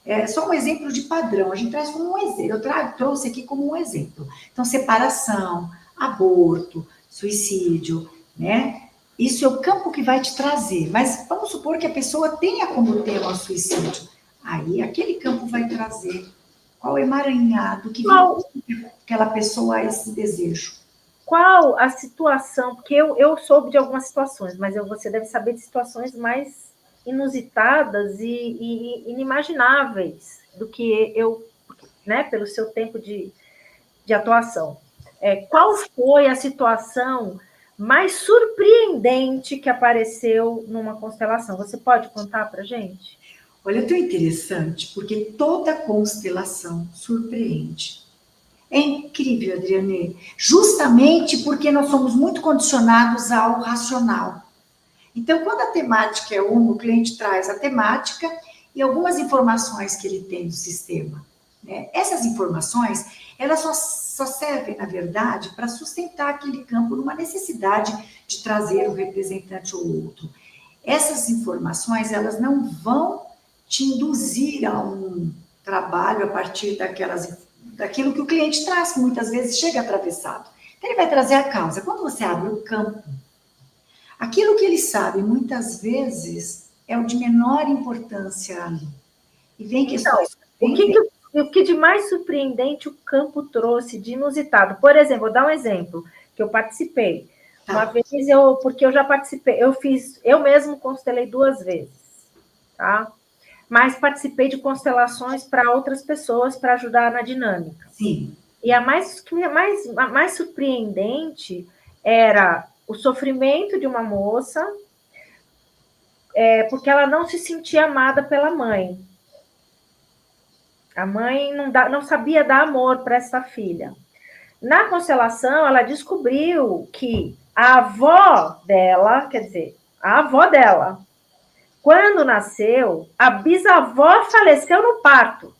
É só um exemplo de padrão, a gente traz como um exemplo, eu trouxe aqui como um exemplo. Então, separação, aborto, suicídio, né? Isso é o campo que vai te trazer, mas vamos supor que a pessoa tenha como tema o suicídio. Aí, aquele campo vai trazer qual emaranhado que aquela pessoa a esse desejo. Qual a situação, porque eu soube de algumas situações, mas você deve saber de situações mais inusitadas e inimagináveis do que eu, né, pelo seu tempo de atuação. Qual foi a situação mais surpreendente que apareceu numa constelação? Você pode contar para a gente? Olha, é tão interessante, porque toda constelação surpreende. É incrível, Adriane, justamente porque nós somos muito condicionados ao racional. Então, quando a temática é uma, o cliente traz a temática e algumas informações que ele tem do sistema. Né? Essas informações, elas só servem, na verdade, para sustentar aquele campo numa necessidade de trazer um representante ou outro. Essas informações, elas não vão te induzir a um trabalho a partir daquilo que o cliente traz, que muitas vezes chega atravessado. Então, ele vai trazer a causa. Quando você abre o campo, aquilo que ele sabe, muitas vezes, é o de menor importância ali. E vem questões... O que de mais surpreendente o campo trouxe de inusitado? Por exemplo, vou dar um exemplo, que eu participei. Tá. Uma vez, porque eu já participei, eu mesmo constelei 2 vezes, tá? Mas participei de constelações para outras pessoas para ajudar na dinâmica. Sim. E a mais surpreendente era o sofrimento de uma moça, porque ela não se sentia amada pela mãe. A mãe não sabia dar amor para essa filha. Na constelação, ela descobriu que a avó dela, quando nasceu, a bisavó faleceu no parto.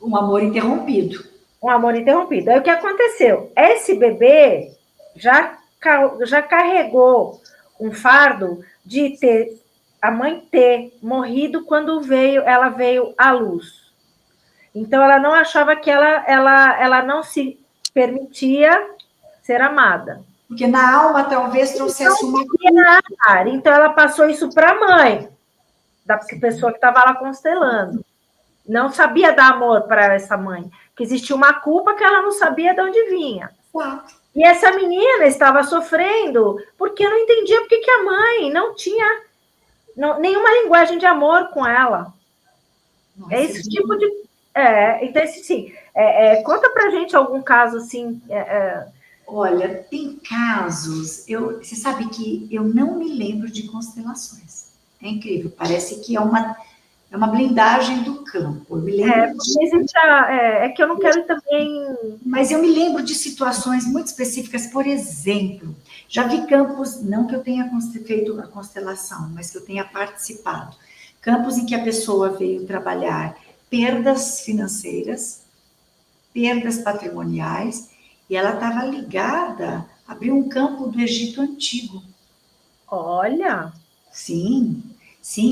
Um amor interrompido. Um amor interrompido. Aí o que aconteceu? Esse bebê já carregou um fardo de ter a mãe ter morrido quando ela veio à luz. Então ela não achava que ela não se permitia ser amada. Porque na alma talvez trouxesse uma culpa. Então ela passou isso para a mãe da pessoa que estava lá constelando. Não sabia dar amor para essa mãe, que existia uma culpa que ela não sabia de onde vinha. E essa menina estava sofrendo porque não entendia porque que a mãe não tinha nenhuma linguagem de amor com ela. Nossa, é esse tipo de... então, sim, conta pra gente algum caso assim... Olha, tem casos... Você sabe que eu não me lembro de constelações. É incrível, parece que é uma blindagem do campo. Eu me lembro que eu não quero também... Mas eu me lembro de situações muito específicas, por exemplo, já vi campos, não que eu tenha feito a constelação, mas que eu tenha participado, campos em que a pessoa veio trabalhar perdas financeiras, perdas patrimoniais, e ela estava ligada, abriu um campo do Egito Antigo. Olha! Sim,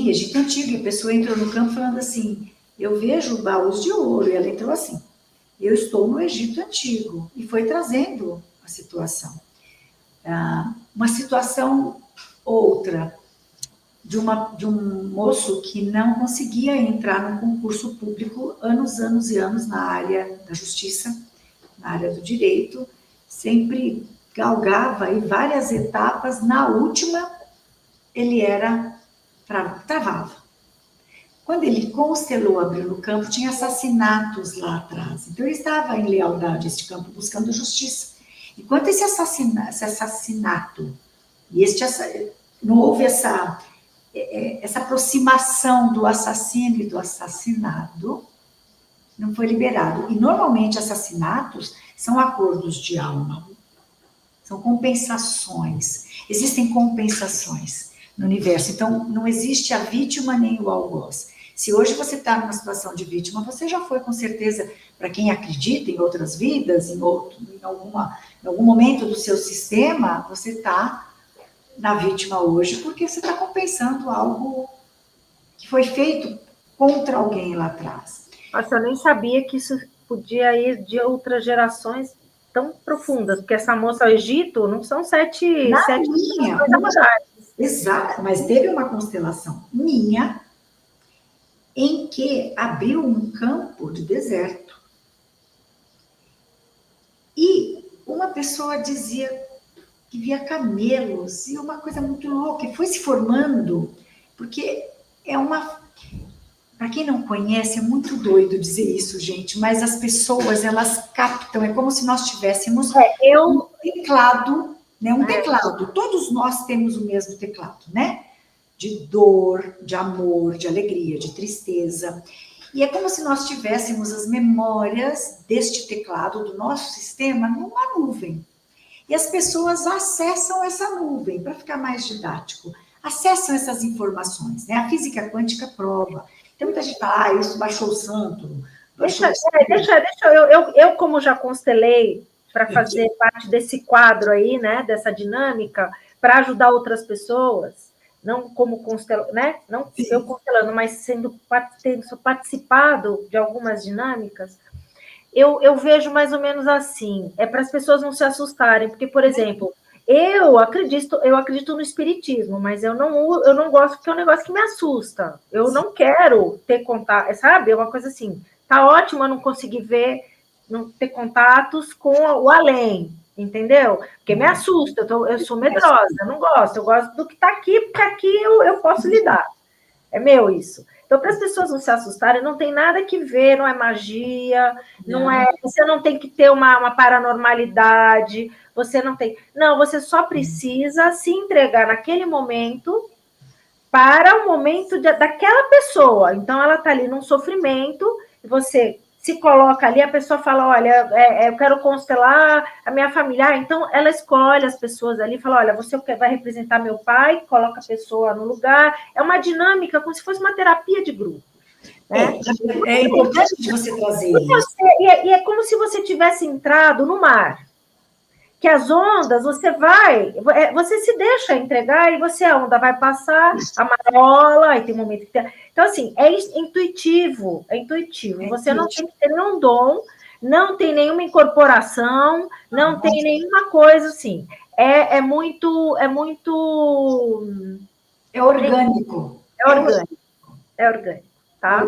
Egito Antigo, e a pessoa entrou no campo falando assim, eu vejo baús de ouro, e ela entrou assim, eu estou no Egito Antigo, e foi trazendo a situação. Uma situação outra, de um moço que não conseguia entrar no concurso público anos e anos na área da justiça, na área do direito, sempre galgava em várias etapas, na última ele travava. Quando ele constelou, abriu no campo, tinha assassinatos lá atrás. Então, ele estava em lealdade a este campo, buscando justiça. Enquanto esse assassinato, não houve essa aproximação do assassino e do assassinado, não foi liberado. E, normalmente, assassinatos são acordos de alma. São compensações. Existem compensações no universo. Então, não existe a vítima nem o algoz. Se hoje você está numa situação de vítima, você já foi, com certeza, para quem acredita em outras vidas, em algum momento do seu sistema, você está na vítima hoje, porque você está compensando algo que foi feito contra alguém lá atrás. Nossa, eu nem sabia que isso podia ir de outras gerações tão profundas, porque essa moça ao Egito não são sete linha. Exato, mas teve uma constelação minha em que abriu um campo de deserto. E uma pessoa dizia que via camelos, e uma coisa muito louca, e foi se formando, porque para quem não conhece, é muito doido dizer isso, gente, mas as pessoas, elas captam, é como se nós tivéssemos um teclado, né? Um teclado, todos nós temos o mesmo teclado, né? De dor, de amor, de alegria, de tristeza. E é como se nós tivéssemos as memórias deste teclado, do nosso sistema, numa nuvem. E as pessoas acessam essa nuvem, para ficar mais didático, acessam essas informações, né? A física quântica prova. Tem muita gente que fala, isso baixou o santo. Deixa eu, como já constelei para fazer parte desse quadro aí, né? Dessa dinâmica, para ajudar outras pessoas, não como né? Não eu constelando, mas tendo participado de algumas dinâmicas, eu vejo mais ou menos assim, para as pessoas não se assustarem, porque, por exemplo, eu acredito no espiritismo, mas eu não gosto, porque é um negócio que me assusta. Eu não quero ter contato, sabe? É uma coisa assim, tá ótimo eu não conseguir ver, não ter contatos com o além, entendeu? Porque me assusta, eu sou medrosa, eu não gosto, eu gosto do que está aqui, porque aqui eu posso lidar. É meu isso. Então, para as pessoas não se assustarem, não tem nada que ver, não é magia, você não tem que ter uma paranormalidade, você não tem. Não, você só precisa se entregar naquele momento para o momento daquela pessoa. Então, ela está ali num sofrimento, você se coloca ali, a pessoa fala, olha, eu quero constelar a minha família. Então, ela escolhe as pessoas ali, fala, olha, você vai representar meu pai, coloca a pessoa no lugar. É uma dinâmica como se fosse uma terapia de grupo. né? É importante de você trazer isso. E é como se você tivesse entrado no mar. Que as ondas, você se deixa entregar e a onda vai passar, a marola, e tem um momento que tem... Então, assim, é intuitivo. Você não tem que ter nenhum dom, não tem nenhuma incorporação, não tem nenhuma coisa assim. É muito... É orgânico. É orgânico, tá?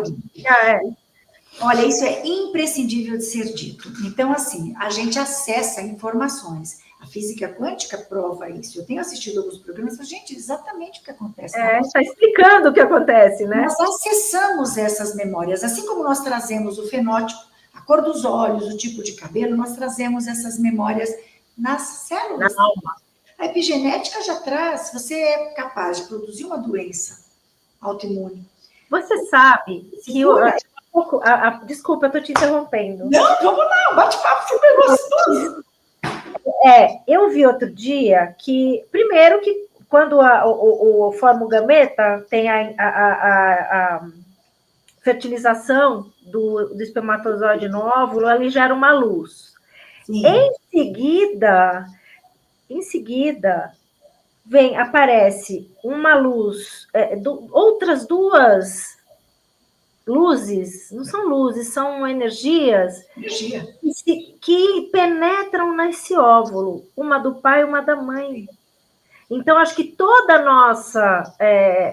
Olha, isso é imprescindível de ser dito. Então, assim, a gente acessa informações. A física quântica prova isso. Eu tenho assistido alguns programas e falo, gente, exatamente o que acontece. Está explicando o que acontece, né? Nós acessamos essas memórias. Assim como nós trazemos o fenótipo, a cor dos olhos, o tipo de cabelo, nós trazemos essas memórias nas células. Na alma. A epigenética já traz, você é capaz de produzir uma doença autoimune. Você sabe que desculpa, eu estou te interrompendo. Não, vamos lá, o bate-papo super gostoso. Eu vi outro dia que, primeiro, que quando o forma o gameta, tem a fertilização do espermatozoide no óvulo, ele gera uma luz. Sim. Em seguida, aparece uma luz, outras duas luzes, não são luzes, são energias que penetram nesse óvulo, uma do pai e uma da mãe. Então, acho que toda a nossa...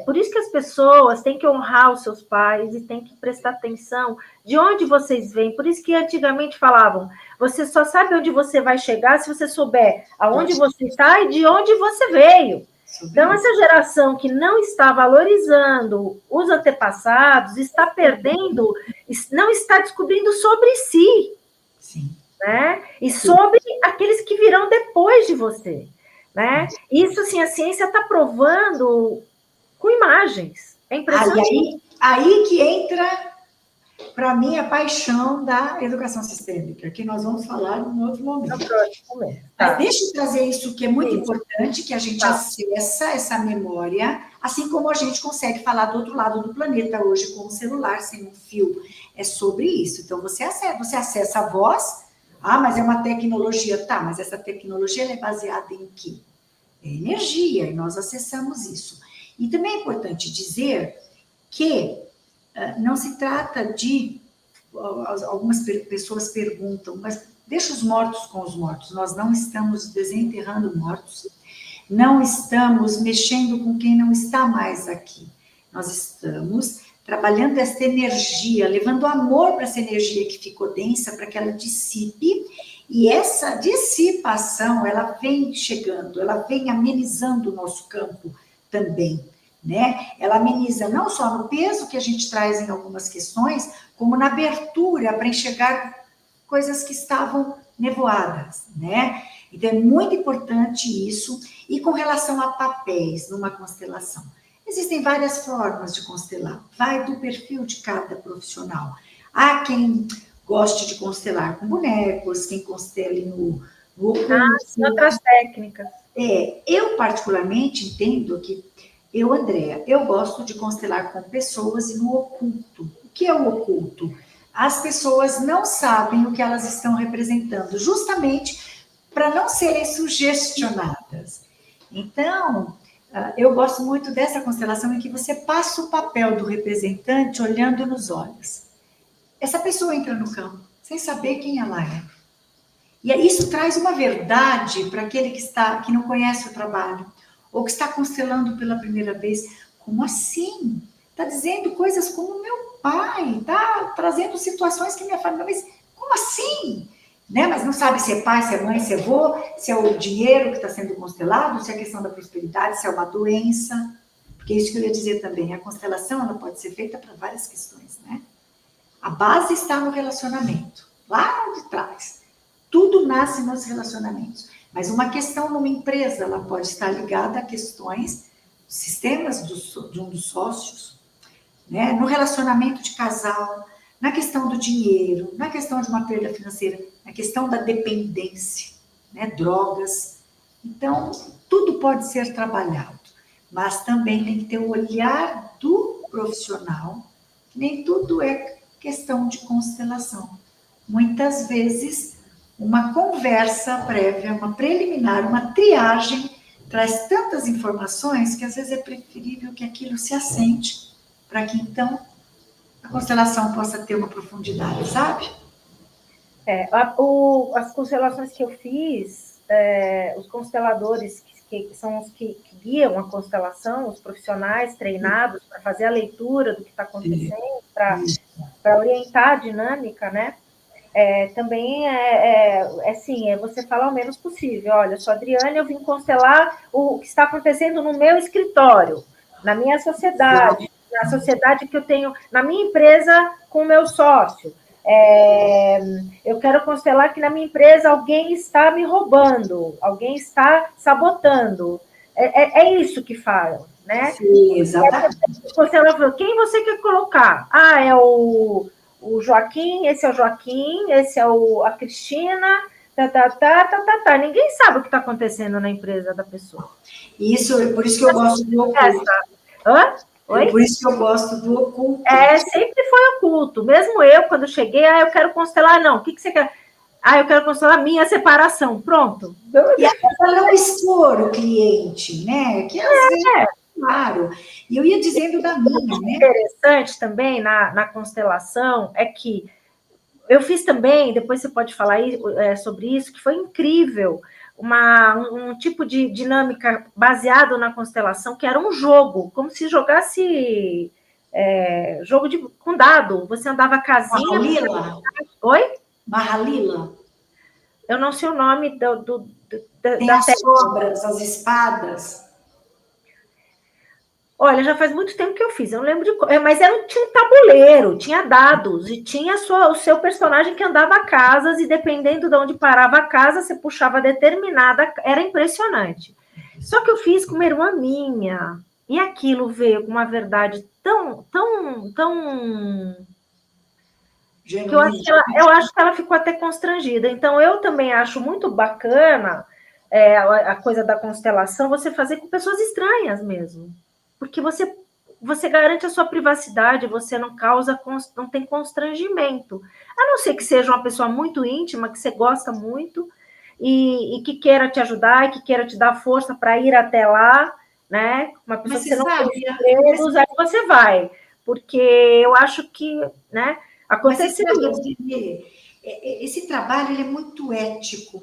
por isso que as pessoas têm que honrar os seus pais e têm que prestar atenção de onde vocês vêm. Por isso que antigamente falavam, você só sabe onde você vai chegar se você souber aonde você está e de onde você veio. Então, essa geração que não está valorizando os antepassados está perdendo, não está descobrindo sobre si. Sim. Né? E sobre aqueles que virão depois de você. Né? Isso, assim, a ciência está provando com imagens. É impressionante. Aí que entra, para mim, a paixão da educação sistêmica, que nós vamos falar em outro momento. Mas deixa eu trazer isso que é muito importante, que a gente acessa essa memória, assim como a gente consegue falar do outro lado do planeta hoje com o celular, sem um fio. É sobre isso. Então, você acessa a voz. Mas é uma tecnologia. Tá, mas essa tecnologia é baseada em quê? É energia, e nós acessamos isso. E também é importante dizer que não se trata de... Algumas pessoas perguntam, mas deixa os mortos com os mortos. Nós não estamos desenterrando mortos, não estamos mexendo com quem não está mais aqui. Nós estamos trabalhando essa energia, levando amor para essa energia que ficou densa, para que ela dissipe, e essa dissipação, ela vem chegando, ela vem amenizando o nosso campo também, né? Ela ameniza não só no peso que a gente traz em algumas questões, como na abertura para enxergar coisas que estavam nevoadas, né? Então, é muito importante isso, e com relação a papéis numa constelação. Existem várias formas de constelar, vai do perfil de cada profissional. Há quem goste de constelar com bonecos, quem constele no outras técnicas. Eu particularmente entendo que, Andréa, eu gosto de constelar com pessoas e no oculto. O que é o oculto? As pessoas não sabem o que elas estão representando, justamente para não serem sugestionadas. Então... eu gosto muito dessa constelação em que você passa o papel do representante olhando nos olhos. Essa pessoa entra no campo sem saber quem ela é. E isso traz uma verdade para aquele que não conhece o trabalho, ou que está constelando pela primeira vez. Como assim? Está dizendo coisas como meu pai, está trazendo situações que minha família... Mas como assim? Né? Mas não sabe se é pai, se é mãe, se é avô, se é o dinheiro que está sendo constelado, se é a questão da prosperidade, se é uma doença. Porque é isso que eu ia dizer também. A constelação ela pode ser feita para várias questões, né? A base está no relacionamento, lá de trás. Tudo nasce nos relacionamentos. Mas uma questão numa empresa, ela pode estar ligada a questões, sistemas de um dos sócios, né? No relacionamento de casal, na questão do dinheiro, na questão de uma perda financeira, na questão da dependência, né? Drogas. Então, tudo pode ser trabalhado, mas também tem que ter o olhar do profissional Nem tudo é questão de constelação. Muitas vezes, uma conversa prévia, uma preliminar, uma triagem, traz tantas informações que às vezes é preferível que aquilo se assente, para que então a constelação possa ter uma profundidade, sabe? As constelações que eu fiz, os consteladores, que são os que guiam a constelação, os profissionais treinados para fazer a leitura do que está acontecendo, para orientar a dinâmica, né? Também assim, você falar o menos possível. Olha, eu sou a Adriane, eu vim constelar o que está acontecendo no meu escritório, na minha sociedade, na sociedade que eu tenho, na minha empresa com o meu sócio. Eu quero constelar que na minha empresa alguém está me roubando, alguém está sabotando. É isso que falam, né? Sim, exatamente. Constela falou, quem você quer colocar? É o Joaquim, esse é o Joaquim, esse é a Cristina, tá. Ninguém sabe o que está acontecendo na empresa da pessoa. Isso, por isso que eu gosto do oculto. Hã? Oi? Por isso que eu gosto do oculto. Sempre foi oculto. Mesmo eu, quando cheguei, eu quero constelar, não. O que você quer? Eu quero constelar a minha separação. Pronto. E para não expor o cliente, né? Que às vezes, claro. E eu ia dizendo da minha, né? Interessante também na constelação é que eu fiz também, depois você pode falar sobre isso, que foi incrível, um tipo de dinâmica baseado na constelação, que era um jogo, como se jogasse jogo com dado. Você andava casinha... Mahalila? Oi? Mahalila? Eu não sei o nome Tem da as cobras, as espadas. Olha, já faz muito tempo que eu fiz, eu não lembro mas tinha um tabuleiro, tinha dados, e tinha o seu personagem que andava a casas, e dependendo de onde parava a casa, você puxava determinada, era impressionante. Só que eu fiz com uma irmã minha, e aquilo veio com uma verdade tão que eu acho que ela ficou até constrangida. Então, eu também acho muito bacana a coisa da constelação, você fazer com pessoas estranhas mesmo. Porque você garante a sua privacidade, você não tem constrangimento. A não ser que seja uma pessoa muito íntima, que você gosta muito, e que queira te ajudar, e que queira te dar força para ir até lá, né? Uma pessoa que você não tem segredos, aí você vai. Porque eu acho que, né? Aconteceu isso. Esse trabalho ele é muito ético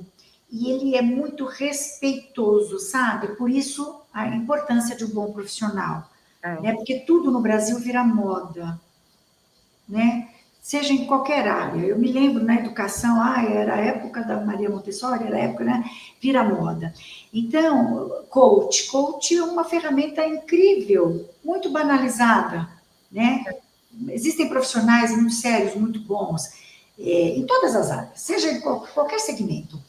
e ele é muito respeitoso, sabe? Por isso a importância de um bom profissional, né? Porque tudo no Brasil vira moda, né? Seja em qualquer área. Eu me lembro na educação, era a época da Maria Montessori, era a época, né? Vira moda. Então, coach é uma ferramenta incrível, muito banalizada, né? Existem profissionais muito sérios, muito bons, em todas as áreas, seja em qualquer segmento.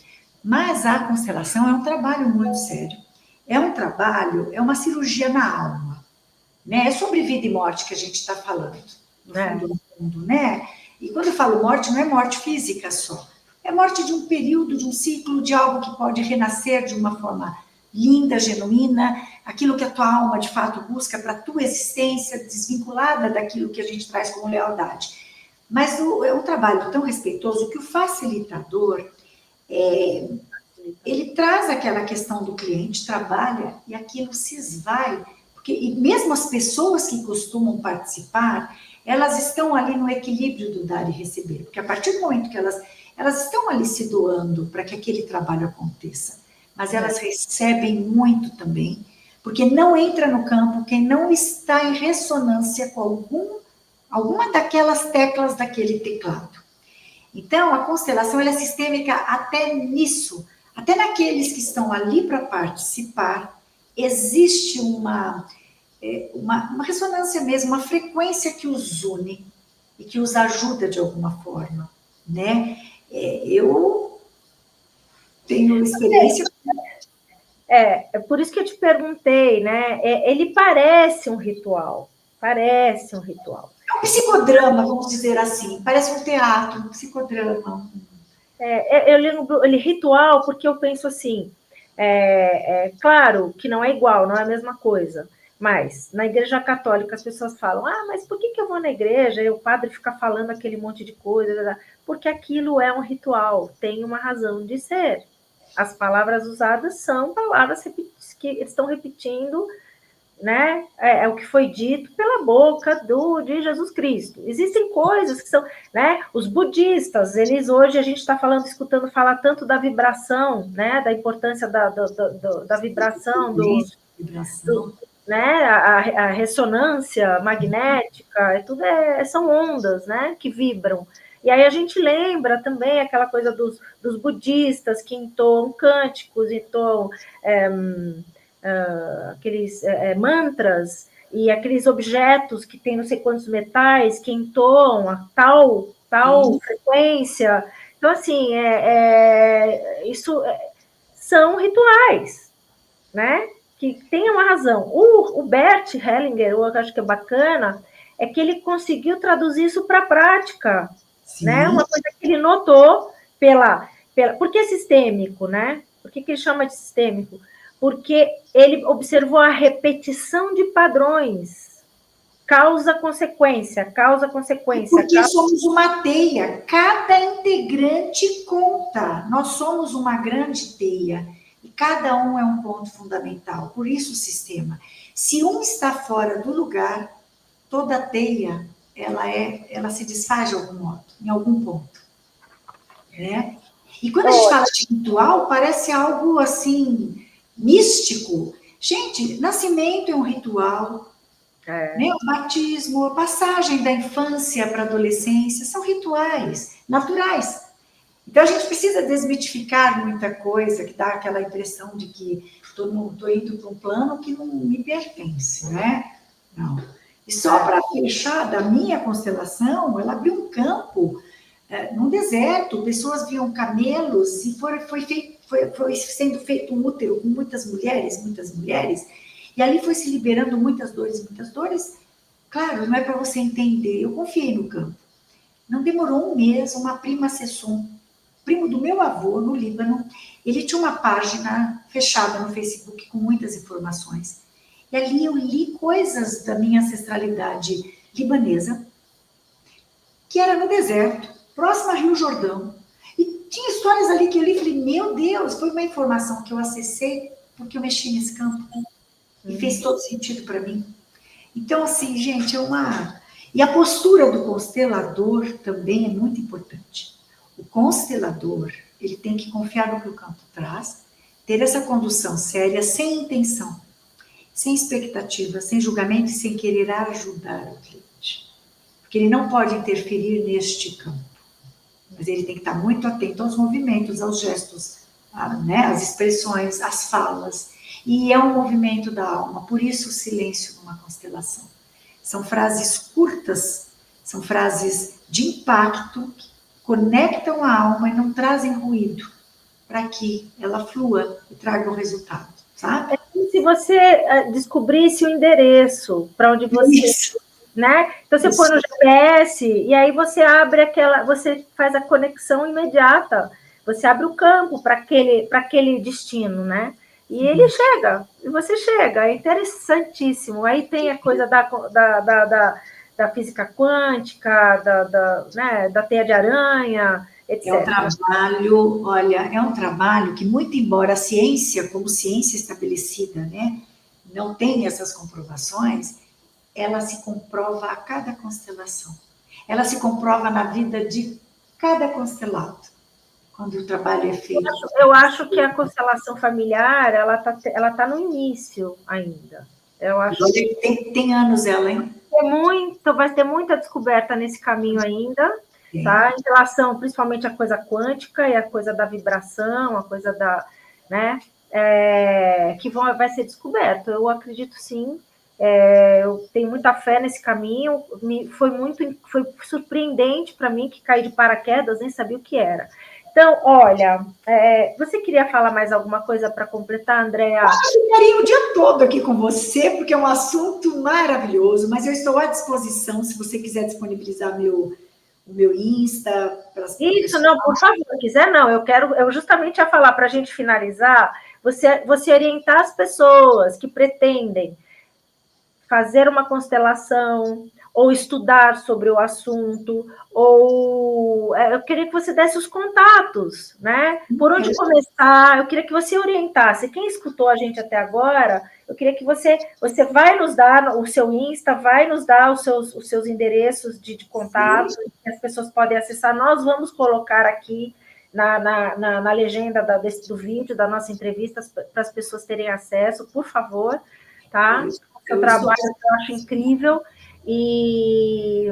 Mas a constelação é um trabalho muito sério. É um trabalho, é uma cirurgia na alma. Né? É sobre vida e morte que a gente está falando, no fundo, né? E quando eu falo morte, não é morte física só. É morte de um período, de um ciclo, de algo que pode renascer de uma forma linda, genuína, aquilo que a tua alma de fato busca para a tua existência, desvinculada daquilo que a gente traz como lealdade. Mas é um trabalho tão respeitoso que o facilitador, ele traz aquela questão do cliente, trabalha e aquilo se esvai, porque e mesmo as pessoas que costumam participar, elas estão ali no equilíbrio do dar e receber, porque a partir do momento que elas estão ali se doando para que aquele trabalho aconteça, mas elas recebem muito também, porque não entra no campo quem não está em ressonância com alguma daquelas teclas daquele teclado. Então, a constelação ela é sistêmica até nisso, até naqueles que estão ali para participar, existe uma ressonância mesmo, uma frequência que os une e que os ajuda de alguma forma, né? Eu tenho experiência. É por isso que eu te perguntei, né? Ele parece um ritual. Parece um ritual. É um psicodrama, vamos dizer assim. Parece um teatro, um psicodrama. Eu lembro ele ritual porque eu penso assim, claro que não é igual, não é a mesma coisa, Mas na Igreja Católica as pessoas falam, mas por que eu vou na igreja e o padre fica falando aquele monte de coisa? Porque aquilo é um ritual, tem uma razão de ser. As palavras usadas são palavras que eles estão repetindo, né? É o que foi dito pela boca de Jesus Cristo. Existem coisas que são, né? Os budistas, eles hoje a gente está escutando falar tanto da vibração, né? Da importância da vibração, né? A ressonância magnética, tudo são ondas, né? Que vibram. E aí a gente lembra também aquela coisa dos budistas que entoam cânticos, entoam aqueles mantras e aqueles objetos que tem não sei quantos metais que entoam a tal frequência. Então, assim, isso são rituais, né? Que tem uma razão. O Bert Hellinger, eu acho que é bacana, é que ele conseguiu traduzir isso para a prática, né? Uma coisa que ele notou porque é sistêmico, né? Por que ele chama de sistêmico? Porque ele observou a repetição de padrões. Causa-consequência, causa-consequência. Porque somos uma teia, cada integrante conta. Nós somos uma grande teia e cada um é um ponto fundamental. Por isso o sistema. Se um está fora do lugar, toda a teia ela se desfaz de algum modo, em algum ponto. Né? E quando a gente fala de ritual, parece algo assim místico. Gente, nascimento é um ritual, né? O batismo, a passagem da infância para a adolescência são rituais naturais. Então a gente precisa desmitificar muita coisa que dá aquela impressão de que estou indo para um plano que não me pertence, né? Não. E só para fechar da minha constelação, ela abriu um campo num deserto, pessoas viam camelos e foi sendo feito um útero com muitas mulheres, e ali foi se liberando muitas dores. Claro, não é para você entender, eu confiei no campo. Não demorou um mês, uma prima acessou, um primo do meu avô, no Líbano, ele tinha uma página fechada no Facebook com muitas informações. E ali eu li coisas da minha ancestralidade libanesa, que era no deserto, próximo a Rio Jordão. E tinha histórias ali que eu li e falei, meu Deus, foi uma informação que eu acessei porque eu mexi nesse campo. E fez todo sentido para mim. Então, assim, gente, E a postura do constelador também é muito importante. O constelador, ele tem que confiar no que o campo traz, ter essa condução séria, sem intenção, sem expectativa, sem julgamento e sem querer ajudar o cliente. Porque ele não pode interferir neste campo. Mas ele tem que estar muito atento aos movimentos, aos gestos, né, às expressões, às falas. E é um movimento da alma, por isso o silêncio numa constelação. São frases curtas, são frases de impacto, que conectam a alma e não trazem ruído, para que ela flua e traga o resultado, sabe? É como se você descobrisse o endereço para onde você... Isso. Né? Então você põe no GPS e aí você você faz a conexão imediata, você abre o campo para aquele destino, né? E ele chega, e você chega, é interessantíssimo. Aí tem a coisa da física quântica, né, da teia de aranha, etc. É um trabalho, olha, é um trabalho que, muito embora a ciência, como ciência estabelecida, né, não tenha essas comprovações, ela se comprova a cada constelação. Ela se comprova na vida de cada constelado, quando o trabalho é feito. Eu acho que a constelação familiar, ela tá no início ainda. Eu acho que tem anos ela, hein? Vai ter muita descoberta nesse caminho ainda, tá? Em relação, principalmente, à coisa quântica e a coisa da vibração, a coisa da, né? Que vai ser descoberto. Eu acredito, sim. Eu tenho muita fé nesse caminho. Foi surpreendente para mim, que caí de paraquedas, nem sabia o que era. Então, olha, você queria falar mais alguma coisa para completar, Andréa? Eu ficaria o dia todo aqui com você, porque é um assunto maravilhoso, mas eu estou à disposição, se você quiser disponibilizar o meu Insta. Isso, não, por favor, quiser não, eu justamente ia falar para a gente finalizar, você orientar as pessoas que pretendem fazer uma constelação, ou estudar sobre o assunto, ou eu queria que você desse os contatos, né? Por onde começar, eu queria que você orientasse. Quem escutou a gente até agora, eu queria que você vai nos dar o seu Insta, vai nos dar os seus endereços de contato, que as pessoas podem acessar. Nós vamos colocar aqui na legenda do vídeo, da nossa entrevista, para as pessoas terem acesso, por favor, tá? O seu trabalho eu acho incrível. E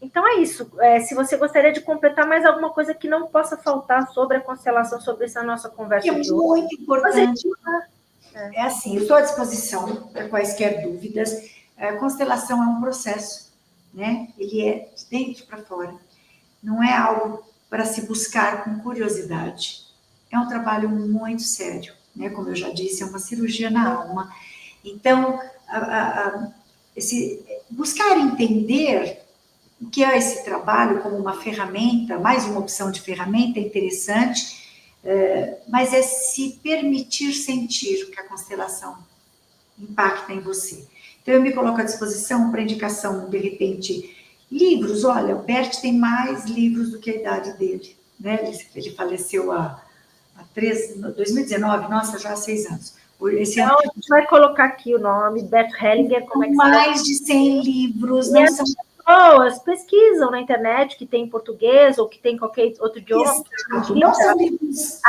então é isso. Se você gostaria de completar mais alguma coisa que não possa faltar sobre a constelação, sobre essa nossa conversa de hoje. Muito importante. É assim, eu estou à disposição para quaisquer dúvidas. A constelação é um processo, né? Ele é de dentro para fora. Não é algo para se buscar com curiosidade. É um trabalho muito sério, né? Como eu já disse, é uma cirurgia na alma. Então, buscar entender o que é esse trabalho como uma ferramenta, mais uma opção de ferramenta interessante, mas é se permitir sentir o que a constelação impacta em você. Então, eu me coloco à disposição para indicação, de repente, livros. Olha, o Bert tem mais livros do que a idade dele, né? Ele faleceu há 2019, nossa, já há 6 anos. Esse ano... a gente vai colocar aqui o nome, Bert Hellinger. Como é que mais de 100 livros, não são... pessoas pesquisam na internet que tem em português ou que tem qualquer outro idioma. Não são livros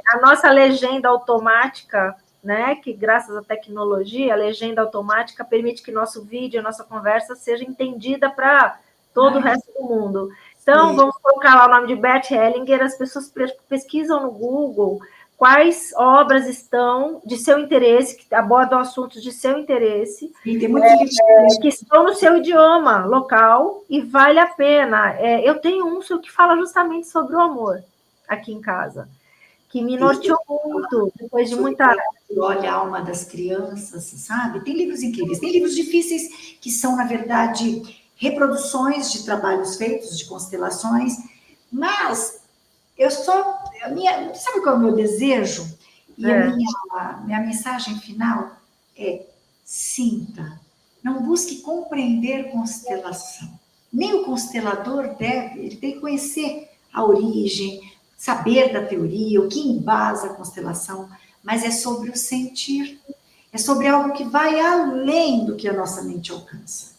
a nossa legenda automática, né, que graças à tecnologia, a legenda automática permite que nosso vídeo, a nossa conversa seja entendida para todo o resto do mundo. Então, vamos colocar lá o nome de Bert Hellinger, as pessoas pesquisam no Google quais obras estão de seu interesse, que abordam assuntos de seu interesse, que estão no seu idioma local, e vale a pena. Eu tenho um que fala justamente sobre o amor, aqui em casa, que me norteou muito, depois de muita... Olha a alma das crianças, sabe? Tem livros incríveis, tem livros difíceis, que são, na verdade, reproduções de trabalhos feitos, de constelações, mas... sabe qual é o meu desejo? E a minha mensagem final é: sinta, não busque compreender constelação. Nem o constelador ele tem que conhecer a origem, saber da teoria, o que embasa a constelação, mas é sobre o sentir, é sobre algo que vai além do que a nossa mente alcança.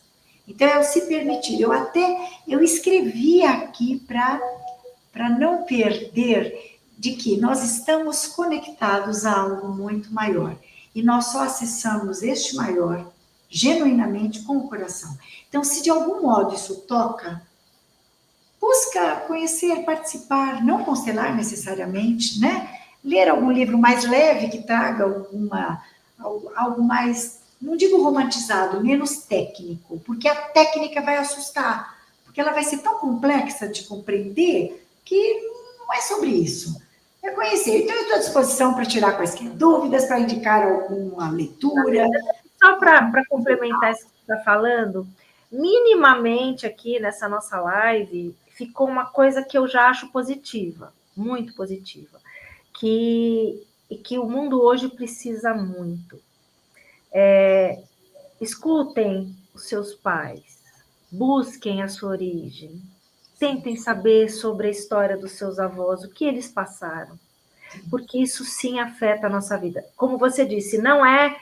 Então, é o se permitir. Eu escrevi aqui para não perder de que nós estamos conectados a algo muito maior. E nós só acessamos este maior genuinamente com o coração. Então, se de algum modo isso toca, busca conhecer, participar, não constelar necessariamente, né? Ler algum livro mais leve que traga algo mais, não digo romantizado, menos técnico, porque a técnica vai assustar, porque ela vai ser tão complexa de compreender que não é sobre isso. É conhecer. Então, eu estou à disposição para tirar quaisquer dúvidas, para indicar alguma leitura. Só para complementar isso que você está falando, minimamente aqui nessa nossa live, ficou uma coisa que eu já acho positiva, muito positiva, que o mundo hoje precisa muito. Escutem os seus pais, busquem a sua origem, tentem saber sobre a história dos seus avós, o que eles passaram, porque isso sim afeta a nossa vida. Como você disse, não é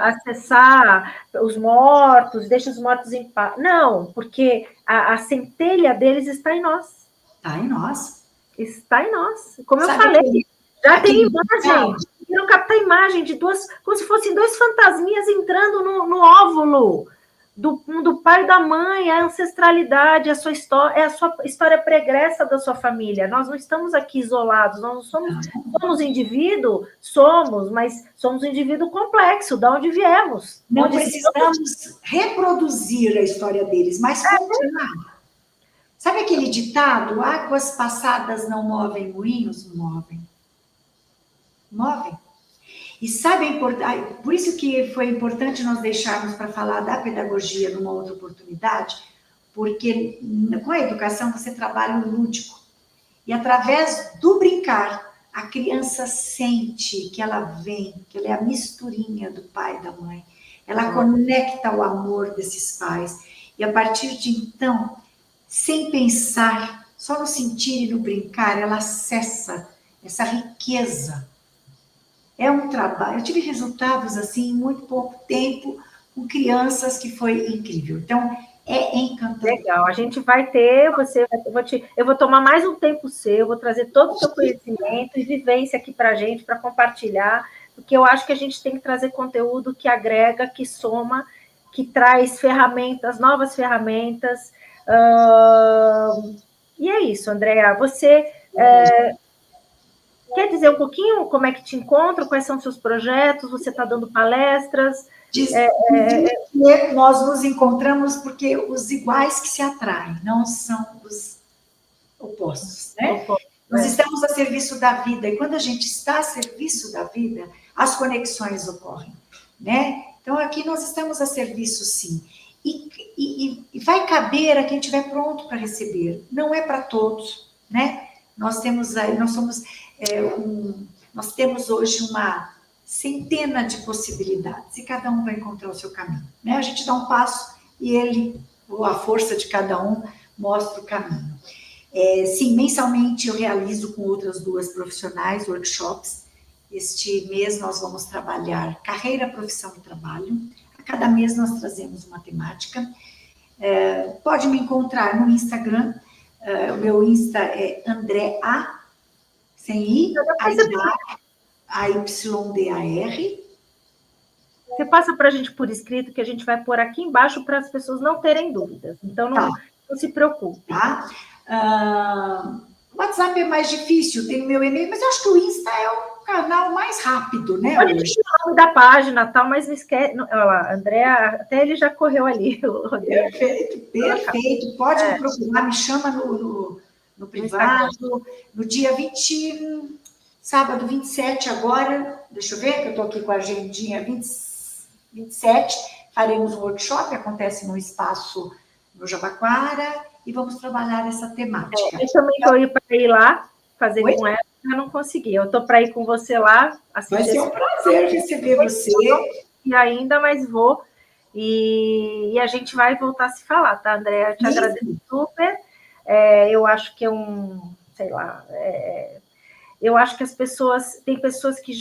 acessar os mortos, deixa os mortos em paz. Não, porque a centelha deles está em nós. Está em nós. Está em nós. Como eu falei, já tem imagem. Viram captar imagem de duas, como se fossem 2 fantasminhas entrando no óvulo do pai e da mãe, a ancestralidade, a sua história, é a sua história pregressa da sua família. Nós não estamos aqui isolados, nós não somos indivíduo, mas somos um indivíduo complexo, de onde viemos. Não precisamos reproduzir a história deles, mas continuar. Sabe aquele ditado, águas passadas não movem moinhos? Movem. E sabe, por isso que foi importante nós deixarmos para falar da pedagogia numa outra oportunidade, porque com a educação você trabalha o lúdico. E através do brincar, a criança sente que ela vem, que ela é a misturinha do pai e da mãe. Ela conecta o amor desses pais. E a partir de então, sem pensar, só no sentir e no brincar, ela acessa essa riqueza. É um trabalho. Eu tive resultados assim em muito pouco tempo com crianças que foi incrível. Então, é encantador. Legal, a gente vai ter, eu vou tomar mais um tempo seu, vou trazer todo o seu conhecimento e vivência aqui para a gente, para compartilhar, porque eu acho que a gente tem que trazer conteúdo que agrega, que soma, que traz ferramentas, novas ferramentas. E é isso, Andréa. Você quer dizer um pouquinho como é que te encontra, quais são os seus projetos? Você está dando palestras? Nós nos encontramos porque os iguais que se atraem, não são os opostos, né? Nós estamos a serviço da vida, e quando a gente está a serviço da vida, as conexões ocorrem, né? Então, aqui nós estamos a serviço, sim. E vai caber a quem estiver pronto para receber. Não é para todos, né? Nós temos hoje uma centena de possibilidades, e cada um vai encontrar o seu caminho, né? A gente dá um passo e ele, ou a força de cada um, mostra o caminho. Sim, mensalmente eu realizo com outras duas profissionais workshops. Este mês nós vamos trabalhar carreira, profissão e trabalho. A cada mês nós trazemos uma temática. Pode me encontrar no Instagram. O meu Insta é Andréa, sem I, AYDAR. Você passa para a gente por escrito, que a gente vai pôr aqui embaixo para as pessoas não terem dúvidas. Então, não se preocupe. Tá? O WhatsApp é mais difícil, tem o meu e-mail, mas eu acho que o Insta é o canal mais rápido, né? Pode hoje. O nome da página, tal, mas não esquece. Olha lá, Andréa, até ele já correu ali. Perfeito. Pode me procurar, me chama no privado. No dia sábado 27 agora, deixa eu ver, que eu estou aqui com a agendinha, 27, faremos um workshop, acontece num espaço no Jabaquara, e vamos trabalhar essa temática. Eu também estou para ir lá, fazer com ela, eu não consegui. Eu estou para ir com você lá. Vai ser um prazer receber você. E ainda, mas vou. E a gente vai voltar a se falar, tá, Andréa? Eu te agradeço super. Eu acho que sei lá, eu acho que tem pessoas que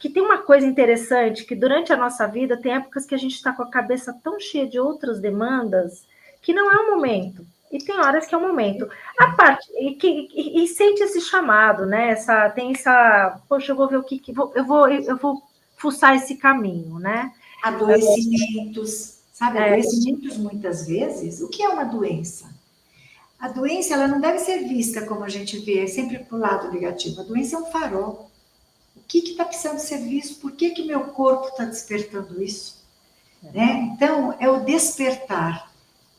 tem uma coisa interessante, que durante a nossa vida tem épocas que a gente está com a cabeça tão cheia de outras demandas que não é o momento. E tem horas que é o momento. E sente esse chamado, né? Poxa, eu vou ver o que eu vou fuçar esse caminho, né? Adoecimentos, sabe? Adoecimentos, muitas vezes. O que é uma doença? A doença, ela não deve ser vista como a gente vê, sempre para o lado negativo. A doença é um farol. O que está precisando ser visto? Por que meu corpo está despertando isso? Né? Então, é o despertar.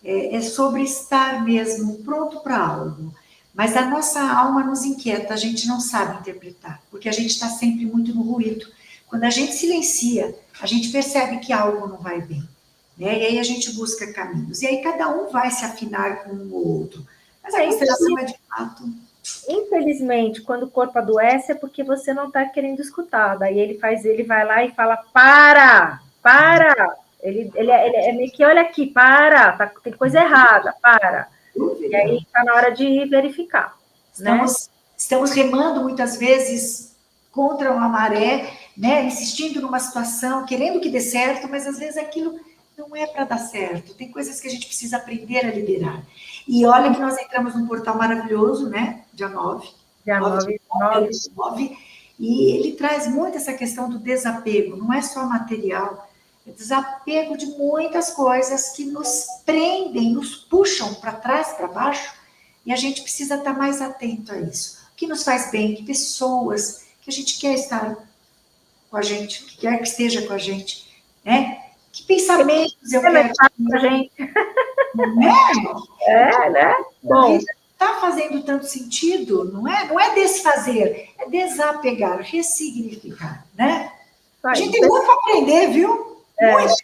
É sobre estar mesmo pronto para algo. Mas a nossa alma nos inquieta, a gente não sabe interpretar, porque a gente está sempre muito no ruído. Quando a gente silencia, a gente percebe que algo não vai bem. Né? E aí a gente busca caminhos. E aí cada um vai se afinar com o outro. Mas a constelação é de fato... Infelizmente, quando o corpo adoece, é porque você não está querendo escutar. Daí ele vai lá e fala, para! Ele é meio que, olha aqui, para, tem coisa errada, para. E aí está na hora de verificar. Estamos remando muitas vezes contra uma maré, né? Insistindo numa situação, querendo que dê certo, mas às vezes aquilo não é para dar certo. Tem coisas que a gente precisa aprender a liberar. E olha que nós entramos num portal maravilhoso, né? Dia 9. Dia 9. E ele traz muito essa questão do desapego. Não é só material. É desapego de muitas coisas que nos prendem, nos puxam para trás, para baixo. E a gente precisa estar mais atento a isso. O que nos faz bem, que pessoas que a gente quer estar com a gente, que quer que esteja com a gente, né? Que pensamentos eu quero com a gente. Né? Bom, está fazendo tanto sentido, não é? Não é desfazer, é desapegar, ressignificar, né? A gente tem muito para aprender, viu? Muito.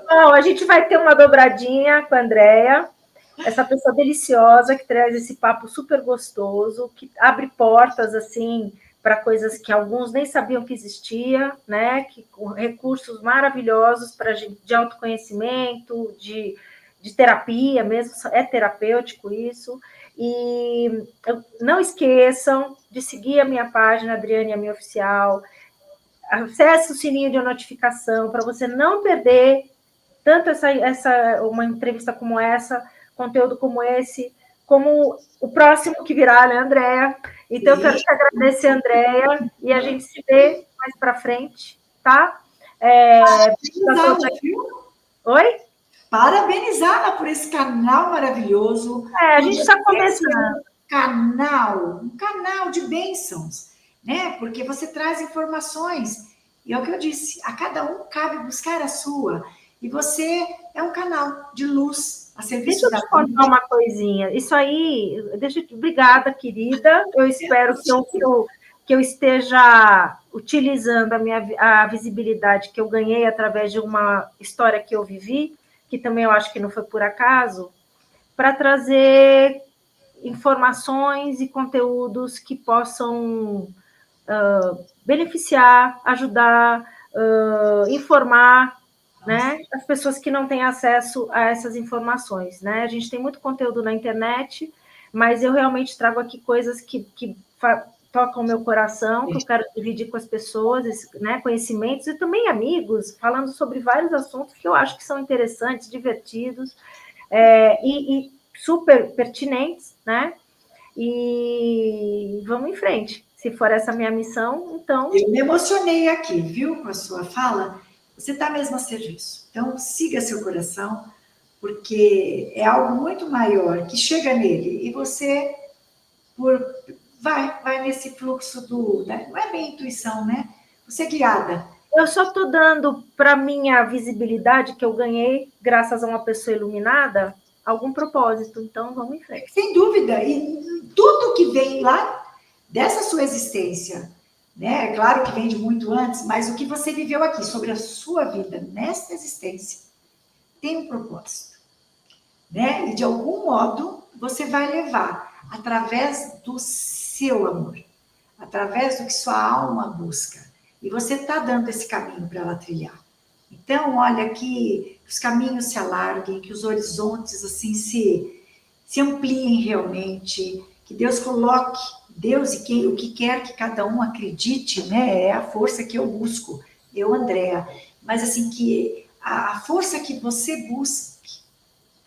Bom, a gente vai ter uma dobradinha com a Andréa. essa pessoa deliciosa que traz esse papo super gostoso, que abre portas assim para coisas que alguns nem sabiam que existia, né? Que com recursos maravilhosos para de autoconhecimento, de terapia mesmo, é terapêutico isso. E não esqueçam de seguir a minha página, Adriane, a minha oficial. Acesse o sininho de notificação para você não perder tanto uma entrevista como essa, conteúdo como esse, como o próximo que virá, né, Andréia? Então, eu quero te agradecer, Andréia, e a gente se vê mais para frente, tá? Oi? Parabenizá-la por esse canal maravilhoso. A gente está começando. Um canal de bênçãos, né? Porque você traz informações. E é o que eu disse, a cada um cabe buscar a sua. E você é um canal de luz a serviço da vida. Deixa eu te contar uma coisinha. Isso aí, obrigada, querida. Eu espero que eu esteja utilizando a visibilidade que eu ganhei através de uma história que eu vivi, que também eu acho que não foi por acaso, para trazer informações e conteúdos que possam beneficiar, ajudar, informar, né, as pessoas que não têm acesso a essas informações, né? A gente tem muito conteúdo na internet, mas eu realmente trago aqui coisas que tocam o meu coração, que eu quero dividir com as pessoas, né, conhecimentos e também amigos, falando sobre vários assuntos que eu acho que são interessantes, divertidos e super pertinentes, né? E vamos em frente. Se for essa minha missão, então... Eu me emocionei aqui, viu, com a sua fala. Você está mesmo a serviço. Então, siga seu coração, porque é algo muito maior que chega nele e você vai nesse fluxo não é bem intuição, né? Você é guiada. Eu só estou dando para minha visibilidade que eu ganhei, graças a uma pessoa iluminada, algum propósito. Então, vamos em frente. Sem dúvida. E tudo que vem lá dessa sua existência, né? É claro que vem de muito antes, mas o que você viveu aqui sobre a sua vida nesta existência tem um propósito, né? E de algum modo você vai levar através do seu amor, através do que sua alma busca. E você está dando esse caminho para ela trilhar. Então, olha, que os caminhos se alarguem, que os horizontes assim se ampliem realmente, que Deus coloque, Deus e o que quer que cada um acredite, né? É a força que eu busco, eu, Andréa. Mas assim, que a força que você busque,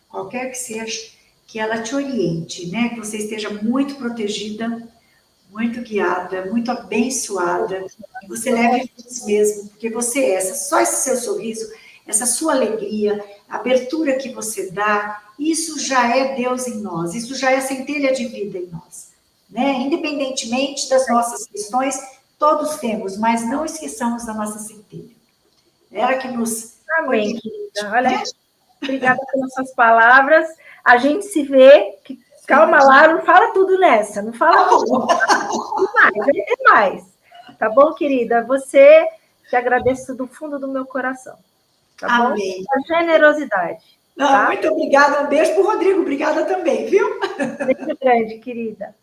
qualquer que seja, que ela te oriente, né? Que você esteja muito protegida, muito guiada, muito abençoada, que você leve luz mesmo, porque você é só esse seu sorriso, essa sua alegria, a abertura que você dá, isso já é Deus em nós, isso já é centelha de vida em nós, né? Independentemente das nossas questões, todos temos, mas não esqueçamos da nossa centelha. Ela que nos... Amém, querida. Olha, obrigada pelas suas palavras. A gente se vê. Calma lá, não fala tudo nessa, não fala tudo. Tem mais. Tá bom, querida? Você, te agradeço do fundo do meu coração. Tá bom? Amém. A generosidade. Tá? Muito obrigada. Um beijo pro Rodrigo. Obrigada também, viu? Beijo grande, querida.